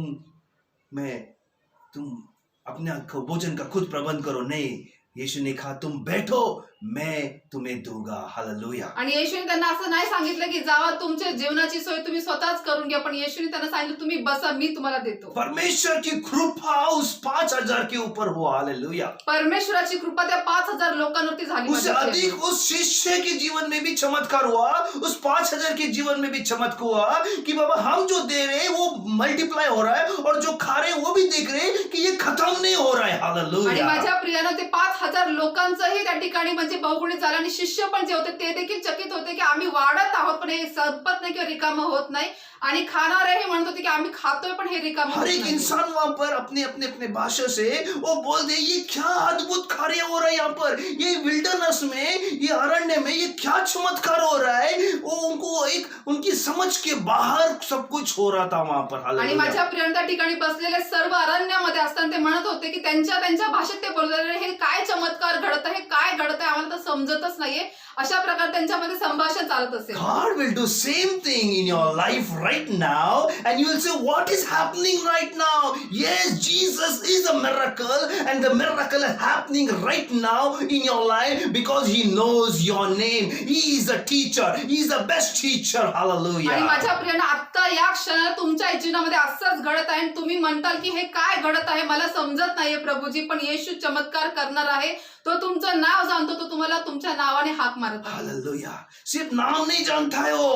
अपने भोजन का खुद प्रबंध करो. नहीं, यीशु ने कहा तुम बैठो, मैं तुम्हें दूंगा. हालेलुया. आणि येशूने त्यांना असं नाही सांगितलं की जावा तुमच्या जेवणाची सोय तुम्ही स्वतःच करून घ्या, पण येशूने त्यांना सांगितलं तुम्ही बसा, मी तुम्हाला देतो. परमेश्वर की कृपा उस 5,000 के ऊपर हुआ. हालेलुया. परमेश्वराची कृपा त्या 5,000 लोकांवरती झाली. उससे अधिक उस शिष्य के जीवन में भी चमत्कार हुआ, उस 5,000 के जीवन में भी चमत्कार हुआ कि बाबा हम जो दे रहे हैं वो मल्टीप्लाई हो रहा है, और जो खा रहे हैं वो भी देख रहे हैं कि ये खत्म नहीं हो रहा है. आणि हालेलुया. माझ्या प्रियानं ते 5,000 लोकांचंही त्या ठिकाणी म्हणजे बहुगुणित झालं. आणि शिष्य पण जे होते ते देखील चकित होते की आम्ही वाढत आहोत पण हे संपत नाही किंवा रिकामं होत नाही. आणि खाणारे हे म्हणत होते की आम्ही खातोय पण हे रिकामं हर होत एक नाही. इंसान वहां पर अपने अपने अपने भाषा से वो बोल दे ये क्या अद्भुत कार्य हो रहा है यहाँ पर, ये विल्डरनेस में, ये अरण्य में ये क्या चमत्कार हो रहा है. वो उनको एक उनकी समझ के बाहर सब कुछ हो रहा था वहां पर. आणि हालेलुया. माझ्या प्रियानं त्या ठिकाणी बसलेले सर्व अरण्यामध्ये असताना ते म्हणत होते की त्यांच्या भाषेत ते बोलत हे काय चमत्कार घडत आहे, काय घडत आहे आम्हाला तर समजतच नाहीये. अशा प्रकारे त्यांच्यामध्ये संभाषण चालत असेल. God will do same thing in your life right now, and you will say, what is happening right now? Yes, Jesus is a miracle, and the miracle is happening right now in your life because He knows your name. He is a teacher. He is the best teacher. आणि Hallelujah. माझ्या प्रियानं आता या क्षणाला तुमच्या जीवनामध्ये असंच घडत आहे आणि तुम्ही म्हणताल की हे काय घडत आहे, मला समजत नाहीये प्रभूजी, पण येशू चमत्कार करणार आहे. तो तुमचं नाव जाणतो, तो तुम्हाला तुमच्या नावाने हाक मारत आहे. Hallelujah. सिर्फ नाम नहीं जानता है वो,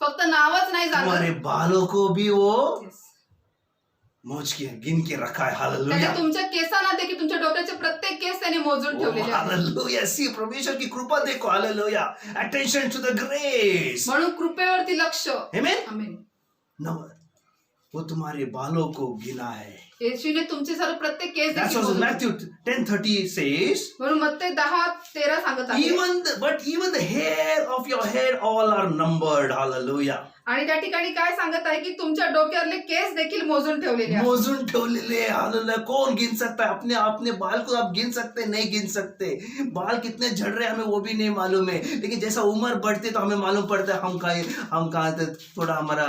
फक्त नावच नाही तुम्हारे जाणत, बालों को भी वो मोज के गिन के रखा है. त्याने Hallelujah. तुमच्या केसांना देखील तुमच्या डोक्याचे प्रत्येक केस त्याने मोजून ठेवलेले आहे. हालेलुया. सी परमेश्वर की कृपा देखो. Hallelujah. Attention to the grace. म्हणून कृपेवरती लक्ष. आमेन. आमेन. नंबर वो तुम्हारे बालों को गिना है. येशूने तुमचे सर्व प्रत्येक केस That's देखील what मोजून. Matthew 10:30 says. म्हणून मत्ते 10:13 सांगत आहे. Even the hair of your head all are numbered. Hallelujah. आणि त्या ठिकाणी काय सांगत आहे की तुमच्या डोक्यावरले केस देखील मोजून ठेवलेले आहेत. मोजून ठेवलेले. हालेलुया. कौन गिन सकता है? अपने अपने बाल को आप गिन सकते हैं? नहीं गिन सकते. बाल कितने झड़ रहे हैं हमें वो भी नहीं मालूम है, लेकिन जैसा उम्र बढ़ती तो हमें मालूम पड़ता है हम कहाँ थोड़ा हमारा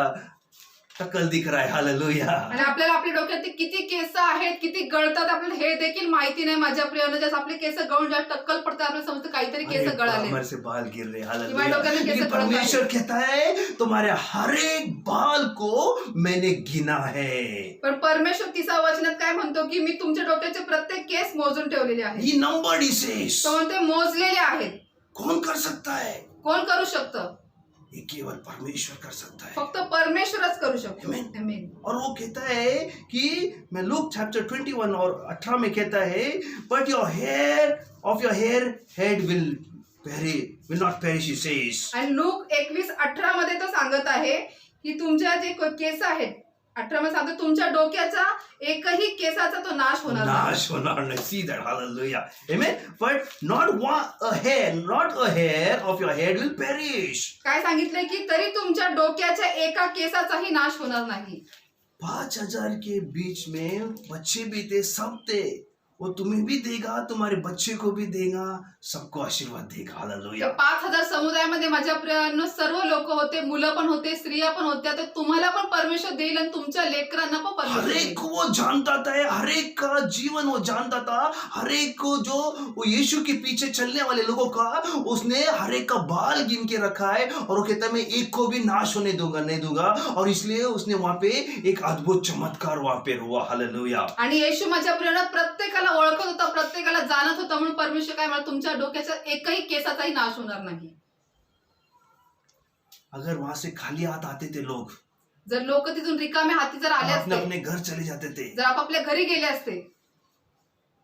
टक्कल दिख रहा है. हालेलुया. आणि आपल्याला आपल्या डोक्यात ते किती केस आहेत, किती गळतात, आपल्याला हे देखील माहिती नाही. माझ्या प्रियानं जसं आपले केस गळून ज्या टक्कल पडतात आपल्याला समजतं काहीतरी केस गळाले. कमर से बाल गिर रहे. डोक्याने हालेलुया. केस लेकिन गळत परमेश्वर आहे. कहता है तुम्हारे हर एक बाल को मैंने गिना है. पण परमेश्वर 30व्या वचनात काय म्हणतो की मी तुमच्या डोक्याचे प्रत्येक केस मोजून ठेवलेले आहेत. He numbered, he says. तो म्हणते मोजलेले आहेत. कौन कर सकता है? कोण करू शकतं? ये केवल परमेश्वर कर सकता है. फक्त परमेश्वरच करू शकतो. Amen. आमेन. और वो कहता है कि मैं लूक चैप्टर 21 और 18 में कहता है, but your hair of your head will not perish, he says. आणि लूक 21:18 मध्ये तो सांगत आहे की तुमच्या जे केस आहेत, 18 मध्ये सांगतो तुमच्या डोक्याचा एकही केसाचा तो नाश होणार नाही. नाश होणार नाही. See that, hallelujah. Amen. But not a hair of your head will perish. काय सांगितलंय की तरी तुमच्या डोक्याच्या एका केसाचाही नाश होणार नाही. 5,000 के बीच में बच्चे भी थे, सब थे. वो तुम्हें भी देगा, तुम्हारे बच्चे को भी देगा, सबको आशीर्वाद देगा. हालेलुया. 5,000 समुदायामध्ये माझ्या प्रियांनो सर्व लोक होते, मुलं पण होते, स्त्रिया पण होत्या. तर तुम्हाला पण परमेश्वर देईल आणि तुमच्या लेकरांना पण परमेश्वर हर एक देईल. को वो जानता था, हर एक का जीवन वो जानता था. हर एक को जो वो यीशु के पीछे चलने वाले लोगों का उसने हर एक का बाल गिन के रखा है. और वो कहता है मैं एक को भी नाश होने नहीं दूंगा. और इसलिए उसने वहां पे एक अद्भुत चमत्कार वहां पे हुआ. हालेलुया. आणि येशू माझ्या प्रियांनो प्रत्येकाला ओळखत होता, प्रत्येकाला जाणत होता. म्हणून परमेश्वर काय म्हणतो तुमच्या डोक्याच्या एकही केसाचाही नाश होणार नाही. अगर वहां से खाली हाथ आते थे लोग, जर लोक तिथून रिकामे हाती जर आले अपने असते, अपने घर चले जाते थे, जर आपापल्या घरी गेले असते,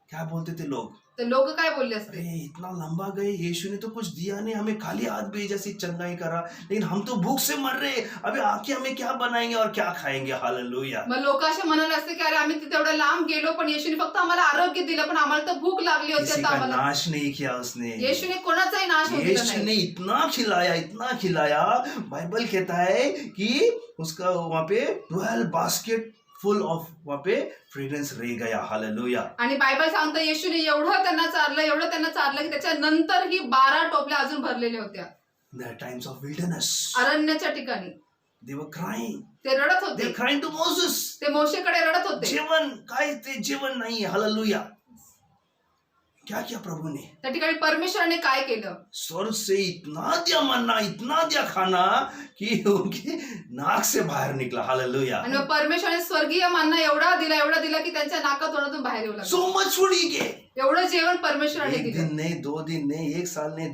क्या बोलते थे लोग? तर लोक काय बोलले असते? अरे इतना लंबा गए, यीशु ने तो कुछ दिया नहीं, हमें खाली हाथ भेजा, से चंगाई करा, लेकिन हम तो भूख से मर रहे. अबे आके हमें क्या बनाएंगे और क्या खाएंगे. हालेलुया. मग लोक असे म्हणाले असते की अरे आम्ही तिथे एवढं लांब गेलो, पण येशूने फक्त आम्हाला आरोग्य दिलं, पण आम्हाला तर भूक लागली होती. किसी आता का आम्हाला नाश नहीं किया उसने. येशूने कोणाचाही नाश होऊ दिला यीशु ने नाही. इतना खिलाया. बाइबल कहता है कि उसका वहां पे 12 बास्केट फुल ऑफ वहां पे फ्रेग्रेंस रह गया. हालेलुया. आणि बायबल सांगतं येशूने एवढं त्यांना चारलं की त्याच्यानंतर ही 12 टोपल्या अजून भरलेल्या होत्या. The times of wilderness, अरण्याच्या ठिकाणी they were crying. ते रडत They होते, were crying to Moses. ते मोशेकडे रडत होते. जीवन काय ते जीवन नाही. हालेलुया. क्या किया प्रभु ने? त्या ठिकाणी परमेश्वराने काय केलं? स्वर्ग से इतना दिया मन्ना, इतना दिया खाना कि उनके नाक से बाहर निकला. हालेलुया. आणि मग परमेश्वराने स्वर्गीय मानना एवढा दिला की त्यांच्या नाकातोंडातून बाहेर येऊ लागलं. So much food he gave. एवढं जेवण परमेश्वराने एक दिलं. दिन नहीं, 2 दिन नहीं, 1 साल नहीं,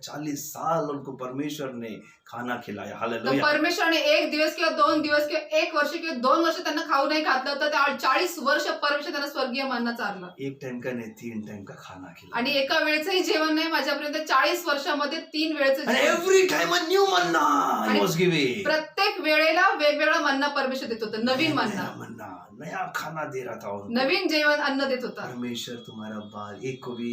40 साल उनको परमेश्वर ने खाना खिलाया. तर हालेलुया. परमेश्वराने 1 दिवस किंवा 2 दिवस किंवा 1 वर्ष किंवा 2 वर्ष त्यांना खाऊ नाही घातलं, तर त्या 40 वर्ष परमेश्वर त्यांना स्वर्गीय मानना चारलं. एक टाइम का नहीं, 3 टाइम का खाना खिलाया. आणि एका वेळेचंही जेवण नाही माझ्यापर्यंत. 40 वर्षामध्ये 3 वेळेचं And जेवण. every time a new manna he was giving. प्रत्येक वेळेला वेगवेगळा मन्ना परमेश्वर देत होता. नवीन मन्ना, नया मन्ना, नया खाना दे रहा था उनको. नवीन जेवण अन्न देत होता. परमेश्वर तुम्हारा बाल एक को भी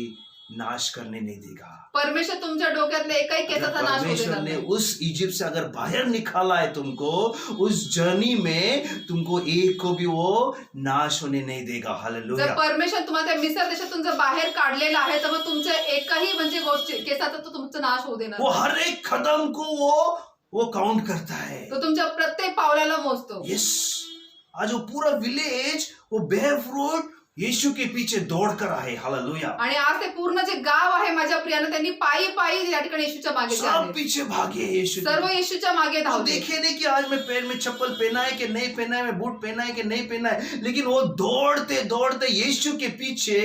नाश करने नहीं देगा। परमेश्वर तुमच्या डोक्यातल्या एकही अगर केसाचा नाश होऊ परमेश्वर देणार ने नाही. उस इजिप्ट से अगर बाहर निकाला है तुमको, उस जर्नी में तुमको एक को भी वो नाश होने नहीं देगा। जर हालेलुया। परमेश्वर तुम्हाला त्या मिस्र देशातून जर बाहेर काढलेलं आहे तर मग तुमच्या एकही म्हणजे गोष्टी केसाचा तो तुमचा नाश होऊ देणार वो नाही. हर एक कदम को वो काउंट करता है। तो तुमच्या प्रत्येक पावलाला मोजतो. यस, आज वो पूरा विलेज वो बेयरफुट यीशु के पीछे दौड़ कर आए। हालेलुया। आणि आज ते पूर्ण जे गाव आहे माझ्या प्रियानं त्यांनी पायी पायी या ठिकाणी येशूच्या मागे सब चालले. पीछे भागे यीशु के। सर्व येशूच्या मागे वो धावले. देखे नहीं कि आज मैं पैर में चप्पल पहना है कि नहीं पहना है, मैं बूट पहना है कि नहीं पहना है, लेकिन वो दौड़ते दौड़ते यीशु के पीछे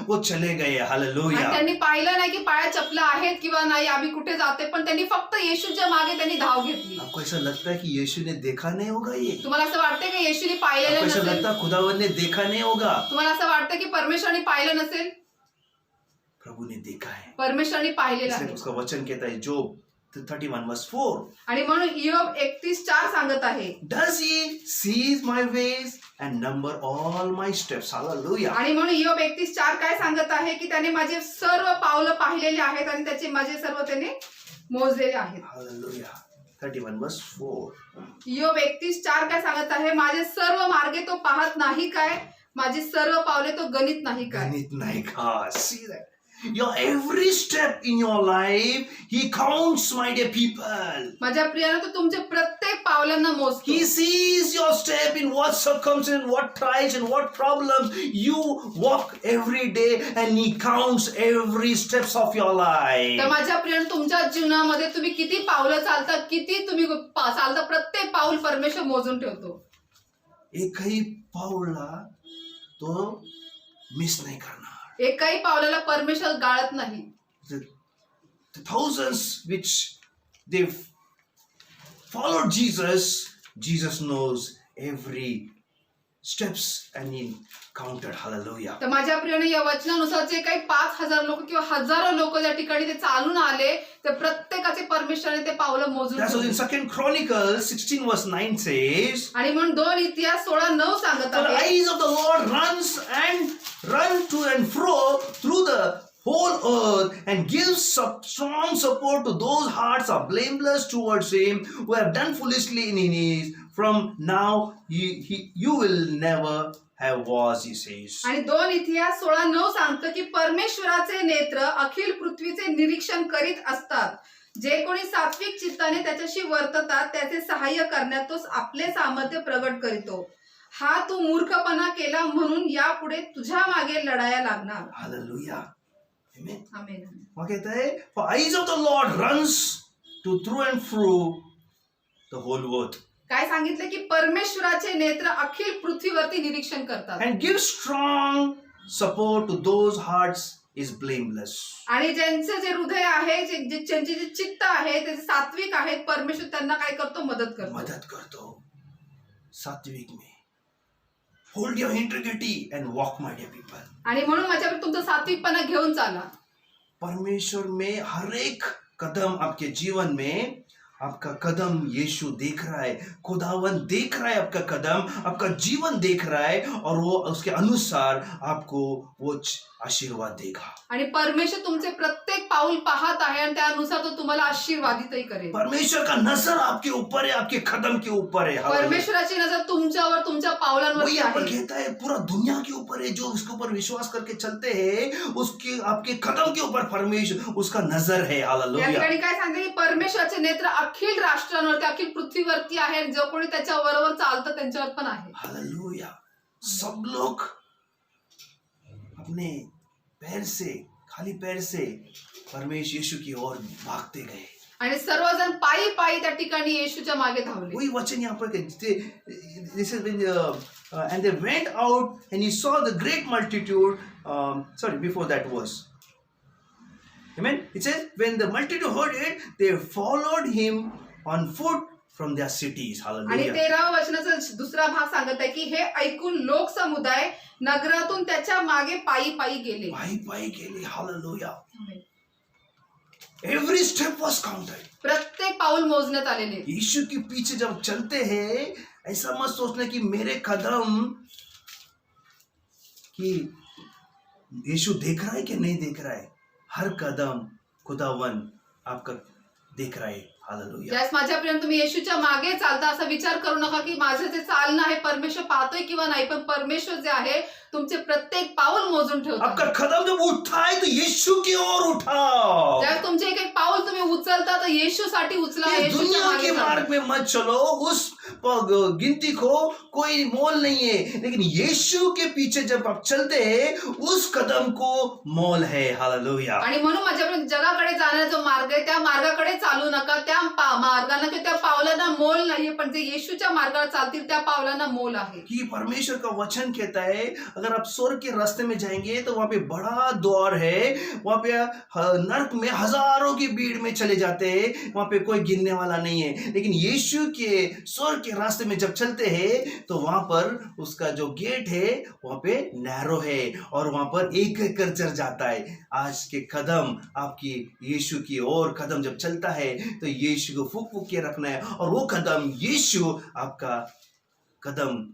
वो चले गए। आणि हालेलुया। त्यांनी पाहिलं नाही की पायात चपला आहेत किंवा नाही, आम्ही कुठे जाते, पण त्यांनी फक्त येशूच्या मागे त्यांनी धाव घेतली. आपको ऐसा लगता है कि यीशु ने देखा नहीं होगा? ये तुम्हाला असं वाटतं की येशूने आपको पाहिलेलं ऐसा नसेल? लगता है खुदावन ने देखा नहीं होगा? तुम्हाला असं वाटतं की परमेश्वराने पाहिलं नसेल? प्रभु ने देखा है। परमेश्वराने पाहिलेलं इसलिए आहे. उसका वचन कहता है जोब 31:4, आणि म्हणून इयोब 31:4 सांगत आहे. does he sees my ways and number all my steps? Hallelujah. आणि म्हणून इयोब 31:4 काय सांगत आहे की त्याने माझे सर्व पावलं पाहिलेले आहेत आणि त्याचे माझे सर्व त्याने मोजलेले आहेत. Hallelujah. 31:4. इयोब 31:4 काय सांगत आहे? माझे सर्व मार्गे तो पाहत नाही काय? माझी सर्व पावले तो गणित नाही काय? गणित नहीं का? See that? Your every step in your life, He counts, my dear people. माझ्या प्रियानं तो तुमचे प्रत्येक पावलांना मोजतो. He sees your step in what circumstances, what trials and what problems you walk every day, and He counts every steps of your तर life. माझ्या प्रियानं तुमच्या जीवनामध्ये तुम्ही किती पावलं चालता, किती तुम्ही चालता, प्रत्येक पाऊल परमेश्वर मोजून ठेवतो. एकही पाऊलला तो मिस नहीं करना। एकही पावलाला परमेश्वर गाळत नाही. The thousands which they've followed Jesus, Jesus knows every steps and He counted. Hallelujah. तर माझ्या प्रियाने या वचनानुसार जे काही 5,000 लोक किंवा हजारो लोक या ठिकाणी ते चालून आले, ते प्रत्येकाचे परमेश्वराने ते पावलं मोजून That's what in ठेवले. 2 Chronicles 16:9 says, आणि म्हणून 2 इतिहास 16:9 सांगत "For the आहे. eyes of the Lord run to and fro through the whole earth and gives strong support to those hearts are blameless towards Him who have done foolishly in His knees. From now you will never have wars," He says. आणि 2 इतिहास 16:9 सांगतं की परमेश्वराचे नेत्र अखिल पृथ्वीचे निरीक्षण करीत असतात. जे कोणी सात्विक चित्ताने त्याच्याशी वर्ततात त्याचे सहाय्य करण्यात तो आपले सामर्थ्य प्रगट करीतो. हा तू मूर्खपणा केला म्हणून यापुढे तुझ्या मागे लढाया लागणार. Hallelujah. Amen. आमेन. वहाँ कहता है, "For eyes of the Lord runs to through and through the whole earth काय सांगितलं की परमेश्वराचे नेत्र अखिल पृथ्वीवरती निरीक्षण करतात and gives strong support to those hearts is blameless." आणि ज्यांचे जे हृदय आहे, ज्यांचे जे चित्त आहे, ते सात्विक आहेत, परमेश्वर त्यांना काय करतो? मदत करतो. मदद करतो सात्विक में। Hold your integrity and walk, my dear people. आणि म्हणून माझ्याकडे तुमचा सात्विकपणा घेऊन चाला. परमेश्वर में हर एक कदम आपके जीवन में, आपका कदम यीशु देख रहा है, खुदावन देख रहा है आपका कदम, आपका जीवन देख रहा है, और वो उसके अनुसार आपको वो आशीर्वाद देगा। आणि परमेश्वर तुमचे प्रत्येक पाऊल पाहत आहे आणि त्यानुसार तो तुम्हाला आशीर्वादितही करेल. परमेश्वर का नजर आपके ऊपर है, आपके कदम के ऊपर है। हालेलुया। परमेश्वराची नजर तुमच्यावर, तुमच्या पावलांवर वही यहाँ पर आहे. कहता है पूरा दुनिया के ऊपर है, जो उसके ऊपर विश्वास करके चलते हैं उसके आपके कदम के ऊपर परमेश्वर उसका नजर है। या हालेलुया। ठिकाणी काय सांगते की परमेश्वराचे नेत्र अखिल राष्ट्रांवरती, अखिल पृथ्वीवरती आहे. जो कोणी त्याच्या बरोबर चालतं त्यांच्यावर पण आहे. हालेलुया। सब लोग अपने पैर से, खाली पैर से परमेश्वर यीशु की ओर भागते गए। आणि सर्वजण पायी पायी त्या ठिकाणी येशूच्या मागे धावले. वही वचन यहाँ पर this is when and they went out and he saw the great multitude. Sorry, before that verse. Amen. It says when the multitude heard it, they followed him on foot from their cities. आणि Hallelujah. 13व्या वचनाचा दुसरा भाग सांगत आहे की हे ऐकून लोक समुदाय नगरातून त्याच्या मागे पायी पायी गेले. पायी पायी गेले. Hallelujah. Every step was counted. प्रत्येक पाऊल मोजण्यात आलेले. यीशु के पीछे जब चलते हैं, ऐसा मत सोचना कि मेरे कदम कि यीशु देख रहा है कि नहीं देख रहा है। हर कदम खुदावन आपका देख रहा है। हालेलुया। ज्यावेळेस माझ्या प्रिय तुम्ही येशूच्या मागे चालता असा विचार करू नका की माझं जे चालणं आहे परमेश्वर पाहतोय किंवा नाही, पण परमेश्वर जे आहे तुमचे प्रत्येक पाऊल मोजून आपका ठेवतो. कदम जब उठाए तो यीशु की ओर उठाओ। ज्यावेळेस तुमचे एक एक पाऊल तुम्ही उचलता तर येशूसाठी उचला, इस येशूच्या दुनिया मागे के चाला. मार्ग में मत चलो, उस गिनती को कोई मोल नहीं है, लेकिन यीशु के पीछे जब आप चलते हैं उस कदम को मोल है। हालेलुया। आणि म्हणून माझ्यापर्यंत जगाकडे जाणारा जो मार्ग आहे त्या मार्गाकडे चालू नका. त्या मार्गांना किंवा त्या पावलांना मोल नाहीये, पण जे येशूच्या मार्गावर चालतील त्या पावलांना मोल आहे. कि परमेश्वर का वचन कहता है अगर आप स्वर्ग के रास्ते में जाएंगे तो वहां पे बड़ा द्वार है, वहां पे नरक में हजारों की भीड़ में चले जाते हैं, वहां पे कोई गिनने वाला नहीं है, लेकिन यीशु के स्वर्ग के रास्ते में जब चलते हैं तो वहां पर उसका जो गेट है वहां पे नैरो है और वहां पर एक एक कर चढ़ जाता है। आज के कदम आपकी यीशु की ओर कदम जब चलता है तो यीशु को फूक फूक के रखना है और वो कदम यीशु आपका कदम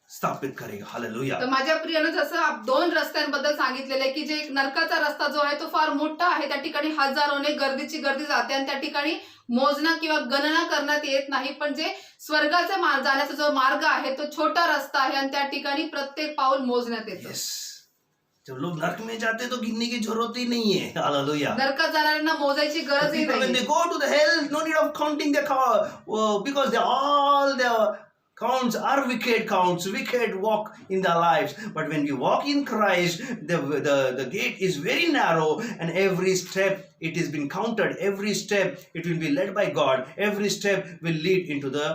स्थापित करेगा। हालेलुया। तर माझ्या प्रियानं जसं दोन रस्त्यांबद्दल सांगितलेलं आहे की जे एक नरकाचा रस्ता जो आहे तो फार मोठा आहे, त्या ठिकाणी हजारोने गर्दीची गर्दी जाते आणि त्या ठिकाणी मोजना किंवा गणना करण्यात येत नाही, पण जे स्वर्गाचा जाण्याचा जो मार्ग आहे तो छोटा रस्ता आहे आणि त्या ठिकाणी प्रत्येक पाऊल मोजण्यात येतं. यस, जब लोग नरक में जाते तो गिनने की जरूरत ही नहीं है। हालेलुया। नरकात जाणाऱ्यांना मोजायची गरजही People, when नाही. they go to the hell, no need of counting their because they all their counts are wicked counts, wicked walk in their lives. But when we walk in Christ, the gate is very narrow, and every step it has been counted. Every step it will be led by God. Every step will lead into the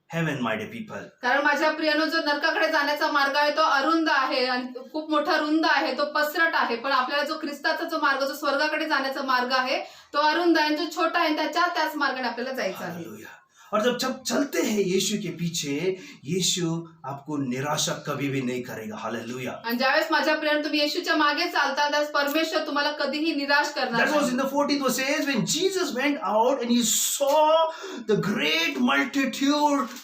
heaven, my dear people. कारण माझ्या प्रियानो जो नरकाकडे जाण्याचा मार्ग आहे तो अरुंद आहे आणि खूप मोठा रुंद आहे, तो पसरट आहे, पण आपल्याला जो ख्रिस्ताचा जो मार्ग जो स्वर्गाकडे जाण्याचा मार्ग आहे तो अरुंद आहे, जो छोटा आहे, त्याच मार्गाने आपल्याला जायचं आहे. हालेलुया। और जब चलते हैं यीशु के पीछे, यीशु आपको निराशा कभी भी नहीं करेगा। हालेलुया। आणि ज्यावेळेस माझ्या प्रियानो तुम्ही येशूच्या मागे चालता त्यावेळेस परमेश्वर तुम्हाला कधीही निराश करणार That was नाही. in the 14th verse says when Jesus went out and he saw the great multitude,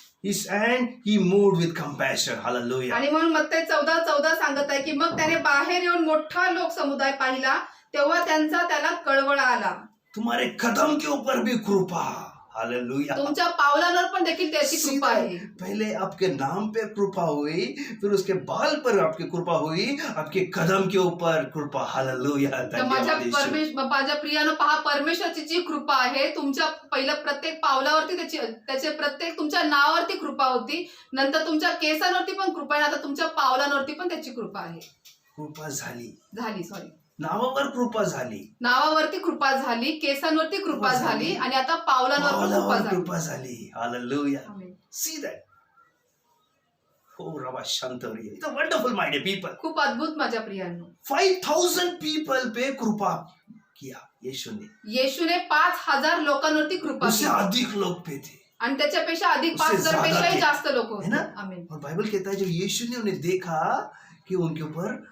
and he moved with compassion. Hallelujah. आणि म्हणून मत्ती 14:14 सांगत आहे की मग त्याने बाहेर येऊन मोठा लोक समुदाय पाहिला, तेव्हा त्याला कळवळ आला. तुम्हारे कदम के ऊपर भी कृपा। हालेलुया। तुमच्या पावलांवर पण देखील त्याची कृपा आहे. पहले आपके नाम पे कृपा हुई, फिर उसके बाल पर आपकी कृपा हुई, आपके कदम के ऊपर कृपा। हालेलुया। तर माझ्या प्रियानं पहा, परमेश्वराची जी कृपा आहे तुमच्या पहिलं प्रत्येक पावलावरती त्याचे प्रत्येक तुमच्या नावावरती कृपा होती, नंतर तुमच्या केसांवरती पण कृपा आहे, आता तुमच्या पावलांवरती पण त्याची कृपा आहे. कृपा झाली सॉरी नावावर कृपा झाली, नावावरती कृपा झाली, केसांवरती कृपा झाली आणि आता पावलांवर कृपा झाली. Hallelujah. Amen. See that? Oh, Rabba Shantari. It's a wonderful, my dear people. खूप अद्भुत माझ्या प्रियांनो. 5,000 people पे कृपा किया यीशु ने. येशूने 5,000 लोकांवरती कृपा उससे केली अधिक लोग पे थे, आणि त्याच्यापेक्षा अधिक उससे 5,000 पेक्षाही थे. जास्त लोक है होते. ना? आमेन. और बाइबल कहता है जब यीशु ने उन्हें देखा कि उनके ऊपर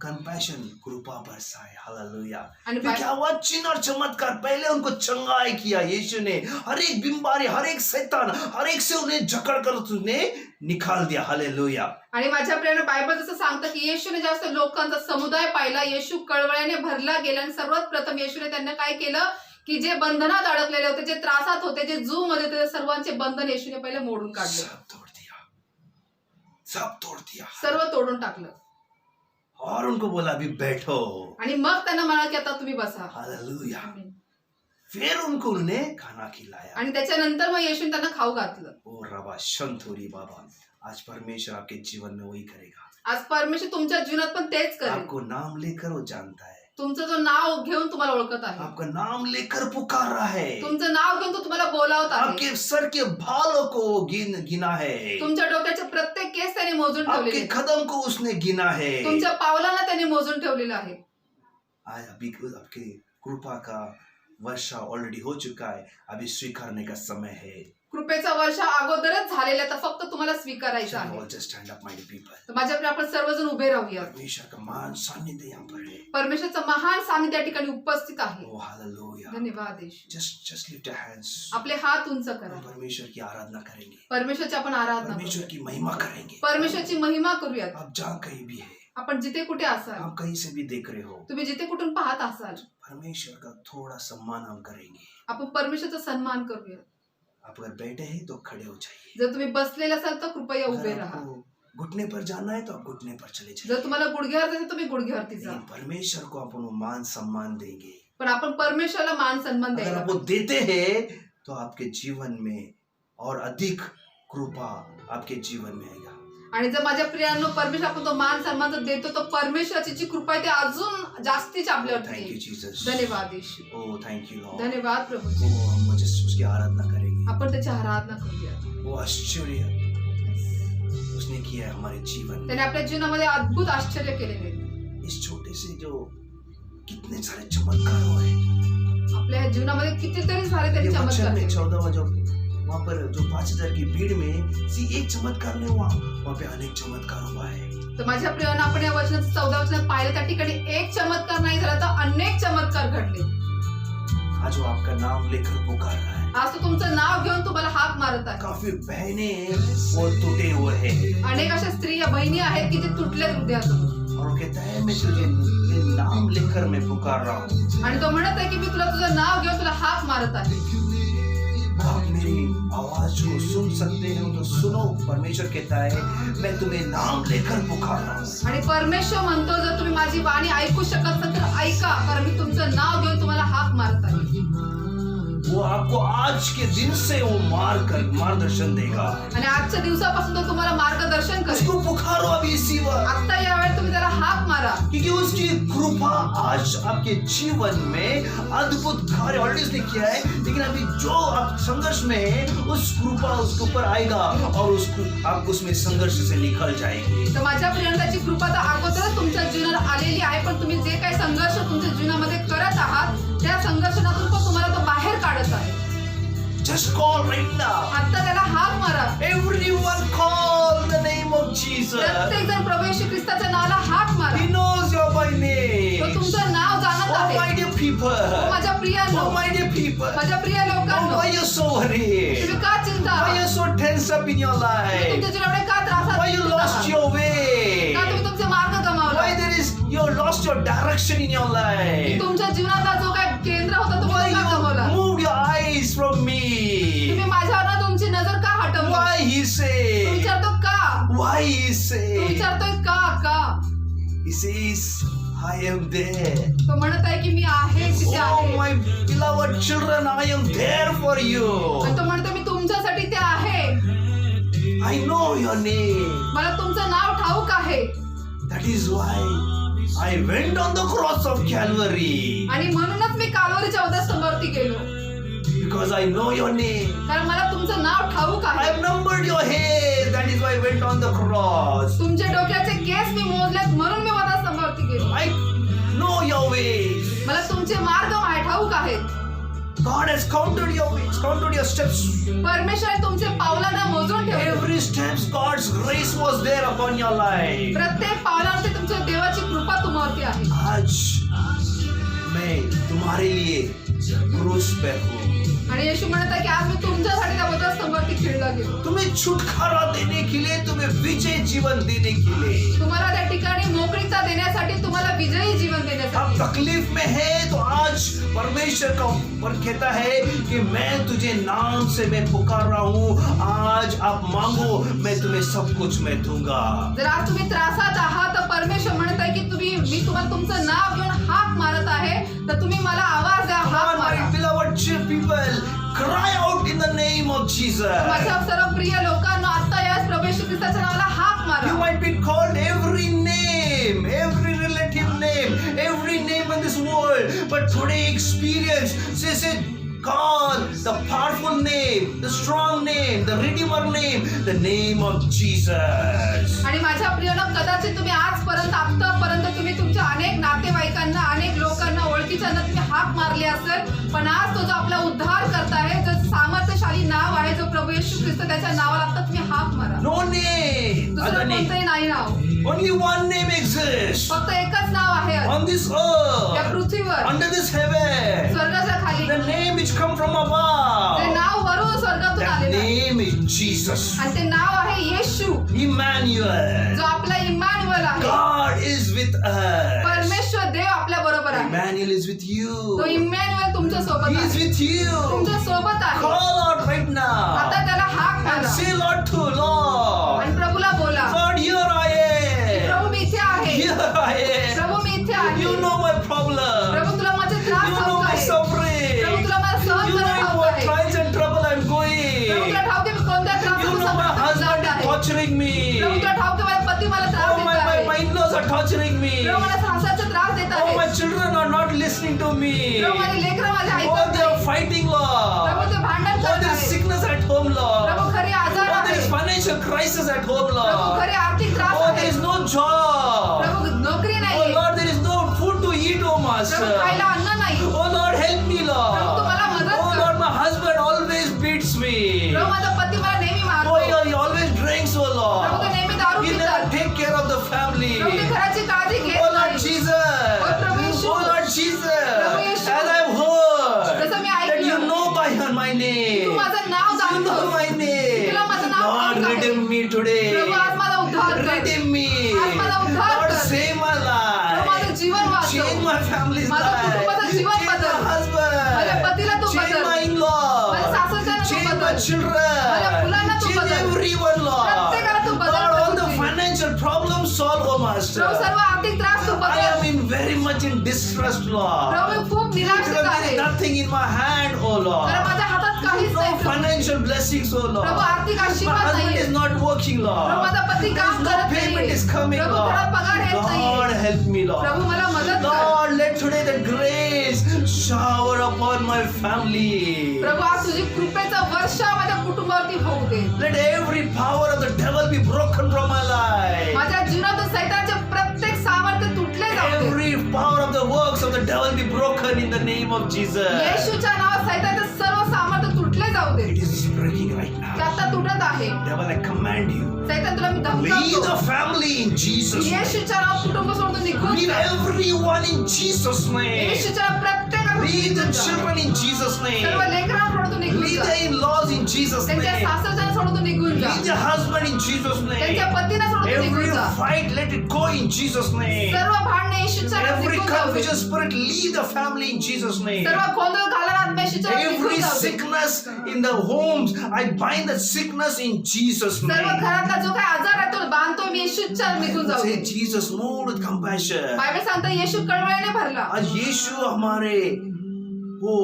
कंपैशन कृपा बरसाए। हालेलुया। आणि फिर क्या हुआ? चिन्ह और चमत्कार, पहले उनको चंगाई किया यीशु ने, हर एक बीमारी, हर एक शैतान, हर एक से उन्हें जकड़ कर उन्हें निकाल दिया। हालेलुया। आणि माझ्या प्रियाने बायबल जसं सांगतं की येशूने जास्त लोकांचा समुदाय पाहिला, येशू कळवळ्याने भरला गेला आणि सर्वात प्रथम येशूने त्यांना काय केलं की जे बंधनात अडकलेले होते, जे त्रासात होते, जे जू मध्ये होते, सर्वांचे बंधन येशूने पहिले मोडून काढले, सब तोड़ दिया, सर्व तोडून टाकलं और उनको बोला अभी बैठो, आणि मग त्यांना म्हणाल की आता तुम्ही बसा. हालेलुया. आमेन. फिर उनको उन्होंने खाना खिलाया. आणि त्याच्यानंतर मग येशूने त्यांना खाऊ घातलं. ओ रबा शंतोरी बाबा, आज परमेश्वर आपके जीवन में वही करेगा. आज परमेश्वर तुमच्या जीवनात पण तेच करेल. आपको नाम लेकर वो जानता है, तुमचं जो नाव घेऊन तुम्हाला ओळखत आहे, आपका नाम लेकर पुकार रहा है, तुमचं नाव घेऊन तो तुम्हाला बोलावत आहे, आपके सर के बालों को गिना है, तुमच्या डोक्याचे प्रत्येक केस त्याने मोजून आपके ठेवलेले, कदम को उसने गिना है. तुमच्या पावलांना त्याने मोजून ठेवलेलं आहे. आज अभी आपके कृपा का वर्षा ऑलरेडी हो चुका है, अभी स्वीकारने का समय है. कृपेचा वर्ष अगोदरच झालेला आहे, तर फक्त तुम्हाला स्वीकारायचं आहे. Just stand up, my dear people. तर माझ्याकडे आपण सर्वजण उभे राहूया. परमेश्वर का महान सानिध्य यहाँ पर है. परमेश्वरचं महान सानिध्य त्या ठिकाणी उपस्थित आहे. Oh, hallelujah. धन्यवाद येशू. Just lift your hands. आपले हात उंच करा. परमेश्वर की आराधना करेंगे, परमेश्वरची आपण आराधना परमेश्वर करू, की महिमा करेंगे. परमेश्वरची महिमा करूयात. आप जहाँ कहीं भी है, आपण जिथे कुठे असाल, आप कहीं से भी देख रहे हो, तुम्ही जिथे कुठून पाहत असाल, परमेश्वर का थोड़ा सम्मान हम करेंगे. आपण परमेश्वरचा सन्मान करूया. आप अगर बैठे हैं तो खड़े हो जाइए. जर तुम्ही बसलेले असाल तर कृपया उभे अगर राहा. आपको घुटने पर जाना है तो आप घुटने पर चले जर जाइए. तुम्हाला गुडघ्यावर जायचं तुम्ही गुडघ्यावरती जा. लेकिन परमेश्वर को अपन वो मान सम्मान देंगे. पण आपण परमेश्वराला मान सन्मान अगर द्यायला आप वो देते हैं तो आपके जीवन में और अधिक कृपा आपके जीवन में आएगा. आणि जर माझ्या प्रियांनो परमेश्वर आपण तो मान सन्मान जर देतो तर परमेश्वराची जी कृपा आहे ती अजून जास्तीच आपल्यावरती थैंक यू येईल. जीसस. धन्यवाद येशू. ओ थैंक यू लॉर्ड. धन्यवाद प्रभूजी. ओ हम मुझे उसकी आराधना करेंगे. आपण त्याची आराधना करूया. वो आश्चर्य उसने किया है हमारे जीवन में. त्याने आपल्या जीवनामध्ये अद्भुत आश्चर्य केलेले आहेत. इस छोटे से जो कितने सारे चमत्कार हुए. आपल्या ह्या जीवनामध्ये कितीतरी सारे ये तरी वचन चमत्कार में केले. 14वां जो वहाँ पर जो 5000 की भीड़ में एक चमत्कार नहीं हुआ, वहाँ पे अनेक चमत्कार हुआ है. तर माझ्या प्रियांना आपण या वचनाचं 14 वचनात पाहिलं त्या ठिकाणी एक चमत्कार नाही झाला तर अनेक चमत्कार घडले. आज वो आपका नाम लेकर पुकार रहा है. आज तो तुमचं नाव घेऊन तुम्हाला हाक मारत आहे. काफी बहनें वो टूटे हुए हैं अनेक अशा स्त्रिया बहिणी आहेत की जे तुटले हृदयातून और वो कहता है मैं तुझे ये नाम लेकर मैं पुकार रहा हूँ. आणि तो म्हणत आहे की मी तुला तुझं नाव घेऊन तुला हाक मारत आहे. आप मेरी आवाज को सुन सकते हो तो सुनो. परमेश्वर कहता है मैं तुम्हें नाम लेकर पुकार रहा हूँ. आणि परमेश्वर म्हणतो जर तुम्ही माझी वाणी ऐकू शकत असाल तर ऐका, कारण मी तुमचं नाव घेऊन तुम्हाला हाक मारत आहे. वो आपको आज के दिन से वो मार्गदर्शन देगा. आणि आजच्या दिवसापासून तो तुम्हाला मार्गदर्शन करेल. उसको पुकारो अभी इसी वक्त, आता यावेळी तुम्ही त्याला हाक मारा, क्योंकि उसकी कृपा आज आपके जीवन में अद्भुत कार्य ऑलरेडी उसने किया है. लेकिन अभी जो आप संघर्ष में है उस कृपा उसके ऊपर आएगा और उसको आप उसमें संघर्ष से निकल जाएंगे. तर माझ्या प्रियांची कृपा तर अगोदरच तुमच्या जीवनात आलेली आहे, पण तुम्ही जे काही संघर्ष तुमच्या जीवनामध्ये करत आहात त्या संघर्षातून पण तुम्हाला तो बाहेर काढत आहे. Just call right now. आता त्याला हाक मारा. Everyone call the name of Jesus. प्रत्येक जण प्रभू येशू ख्रिस्ताच्या नावाला हाक मारा. He knows your by तो name. तुमचं नाव जाणत Oh आहे. my dear people. ओ माझ्या प्रियांनो, Oh my dear people. माझ्या प्रिय Oh लोकांनो, why you're so worried? तुम्ही का चिंता Why आहात? you're so tense up in your तुम्ही life? तुमच्या जीवनामध्ये का त्रासात Why you चिंतित lost आहात? your way? का तुम्ही तुमचे मार्ग गमावला? Why you lost your direction in your life? तुमच्या जीवनाचा जो काय केंद्र होता तो Why तुम्ही का गमावला? you moved your eyes from me? तुम्ही माझ्यावर तुमची नजर का हटवली? Why he तो say? विचारतो का? Why he तो say? विचारतोय का का? He says, I am there. तो म्हणत आहे की मी आहे तिथे Oh आहे. my beloved children, I am there for you. आणि तो म्हणतो मी तुमच्यासाठी ते आहे. I know your name. मला तुमचं नाव ठाऊक आहे. That is why I went on the cross of Calvary. आणि म्हणूनच मी कालवरीच्या उद्यास्तंभावरती गेलो, Because I know your name. कारण मला तुमचं नाव ठाऊक I आहे. have numbered your hair. That is why I went on the cross. तुमच्या डोक्याचे केस मी मोजलेत म्हणून मी वधास्तंभावरती गेलो. I know your ways. मला तुमचे मार्ग ठाऊक आहेत. God has counted your ways, counted your steps. परमेश्वराने तुमचे पावलांना मोजून ठेवले. Every steps, God's grace was there upon your life. प्रत्येक पावलावरती तुमच्या देवाची कृपा तुम्हावरती आहे. आज मैं तुम्हारे लिए क्रूस पे हूँ. आणि येशू म्हणत आहे की आज मी तुमच्यासाठी त्या वधास्तंभावरती खिळला गेलो. तुम्हें छुटकारा देने के लिए, तुम्हें विजय जीवन देने के लिए. तुम्हाला त्या ठिकाणी मोकळीचा देण्यासाठी, तुम्हाला विजयी जीवन आप देण्यासाठी. तकलीफ में है तो आज परमेश्वर का पर कहता है कि मैं तुझे नाम से मैं पुकार रहा हूँ. आज आप मांगो, मैं तुम्हें सब कुछ मैं दूंगा. जर आज तुम्ही त्रासात आहात तर परमेश्वर म्हणत आहे की मी तुम्हाला तुमचं नाव घेऊन हाक मारत आहे, तर तुम्ही मला आवाज द्या, Come हाक on, my मारा. beloved people, cry out in the name of Jesus. माझ्या सर्व प्रिय लोकांना आता याच प्रभू येशू ख्रिस्ताच्या नावाला हाक You मारा. might be called every name, every relative name, every name in this world, but today experience, say, God, the powerful name, the strong name, the redeemer name, the name of Jesus. आणि माझ्या प्रियानं कदाचित तुम्ही आतापर्यंत तुम्ही तुमच्या अनेक नातेवाईकांना, अनेक लोकांना, ओळखीच्यांना तुम्ही हाक मारली असेल, पण आज तो जो आपला उद्धार करता आहे, जो सामर्थ्यशाली नाव आहे, जो प्रभू येशू ख्रिस्त, त्याच्या नावाला आता तुम्ही हाक मारा. No name, दुसरं other name. कोणतंही नाही नाव, Only one name exists फक्त एकच नाव आहे on this या earth, पृथ्वीवर, under this heaven. स्वर्गाच्या खाली. The name which come from ते above. नाव वरून स्वर्गातून That आलेलं आहे. name is Jesus. आणि ते नाव आहे येशू, Emmanuel. जो आपला इम्मानुएल आहे. God is is with you. तो इम्मॅन्युएल तुमच्या सोबत He is आहे, with you. तुमच्या सोबत आहे. Call out right now आता त्याला हाक and मारा say, Lord, to Lord, आणि प्रभूला बोला, Lord, here I am. प्रभू मी इथे आहे, Here I am. प्रभू मी इथे आहे. You know my problem. प्रभू तुला माझे त्रास You know ठाऊक my आहे, suffering. प्रभू तुला मला सहन You करणं know ठाऊक what आहे, trials and trouble I'm Prabhu going. तुला ठाऊक आहे मी कोणत्या You त्रासातून know my समोर husband जात is आहे, torturing me. प्रभू तुला ठाऊक आहे माझा पती मला त्रास Oh, देत my आहे, in-laws are torturing me. प्रभू मला सासरचे त्रास देत Oh, my आहे, children are not listening to me. प्रभू माझे लेकरं माझे Oh, ऐकत they are नाही, fighting, प्रभू Lord. ते भांडण Oh, करत there is आहे, sickness at home, Lord. प्रभू खरी आजार Oh, आहे, there is financial crisis at home, Prabhu Lord. खरी आर्थिक त्रास Oh, आहे, there is no job. प्रभू नोकरी Oh, नाही, Lord, there is no food to eat, oh, Prabhu Master. खायला अन्न नाही, Oh, Lord, help me, Lord. प्रभू तू मला मदत Oh, कर. Lord, my husband always beats me. प्रभू माझा पती मला नेहमी Oh, मारतो, he always drinks, oh, प्रभू तो Lord. नेहमी दारू He पितात, never take care of the family. प्रभू ते घराची काळजी घेत Oh, Lord नाही. Jesus. Oh, प्रभू येशू. Oh, Lord Jesus. प्रभू येशू. As I've heard जसं मी that you ऐकलं, know by my name. तू माझं नाव You जाणतोस, know my name. तुला माझं नाव Lord, ठाऊक आहे. redeem me today. प्रभू आज माझा उद्धार कर, Redeem me. आज माझा उद्धार Lord, कर. save my प्रभू माझं life. Jeevan Change वाचव, my family's माझं life. कुटुंबाचं जीवन Change my बदल, माझ्या पतीला husband. तू Change बदल, my in-laws. माझ्या सासूच्याला तू Change my बदल, children. माझ्या मुलांना तू Change बदल. everyone, Lord. प्रत्येकाला तू बदल Lord, all the Prabhuji. financial problems solve, oh Master. प्रभू सर्व आर्थिक त्रास तू I बदल, am in very much in distress, Lord. प्रभू मी खूप निराशेत Because there आहे, is nothing in my hand, oh Lord. कारण माझ्या हातात काहीच नाही, No प्रभू. financial blessings, oh Lord. प्रभू आर्थिक My आशीर्वाद husband नाहीये, is not working, Prabhu Lord. माझा पती काम No करत payment नाहीये, is coming, प्रभू घरात पगार येत Lord. नाहीये, Lord, help me, प्रभू Lord. मला मदत कर, Lord, let today the grace shower upon my family. प्रभू आज तुझी कृपेचा वर्षा माझ्या कुटुंबावरती होऊ दे, Let every power of the devil be broken from my life. माझ्या जीवनात सैतानाचे प्रत्येक सामर्थ्य तुटले जाऊ दे, Every power of the works of the devil be broken in the name of Jesus. येशूच्या नावात सैतानाचे सर्व सामर्थ्य तुटले जाऊ दे, It is breaking right now. ते आता तुटत आहे, Devil, I command you. सैतान तुला मी Leave धमकावतो, the family in Jesus' name. येशूच्या नावात कुटुंब सोडून निघून Leave जा, everyone in Jesus' name. येशूच्या प्रत्येकाला Leave the निघून जा, children in Jesus' सर्व name. लेकरांना सोडून निघून Leave जा, the in-laws in Jesus' त्यांच्या name. सासरच्याला सोडून निघून जा, Leave the husband in Jesus' त्यांच्या name. पतीला सोडून Every निघून जा, fight, let it go in Jesus' name. सर्व भांडणे येशूच्या नावात Every निघून जाऊ दे, confusion spirit, leave the family in Jesus' name. सर्व गोंधळ घालणारा आत्मा येशूच्या नावात निघून Every जाऊ दे, sickness in the homes, I bind that sickness in Jesus' सर्व name. घरातला जो काही आजार आहे तो बांधतो मी येशूच्या निघून जाऊ Say, they. Jesus, moved with compassion. Bible सांगता येशू कळवळ्याने भरला, आज यीशु हमारे वो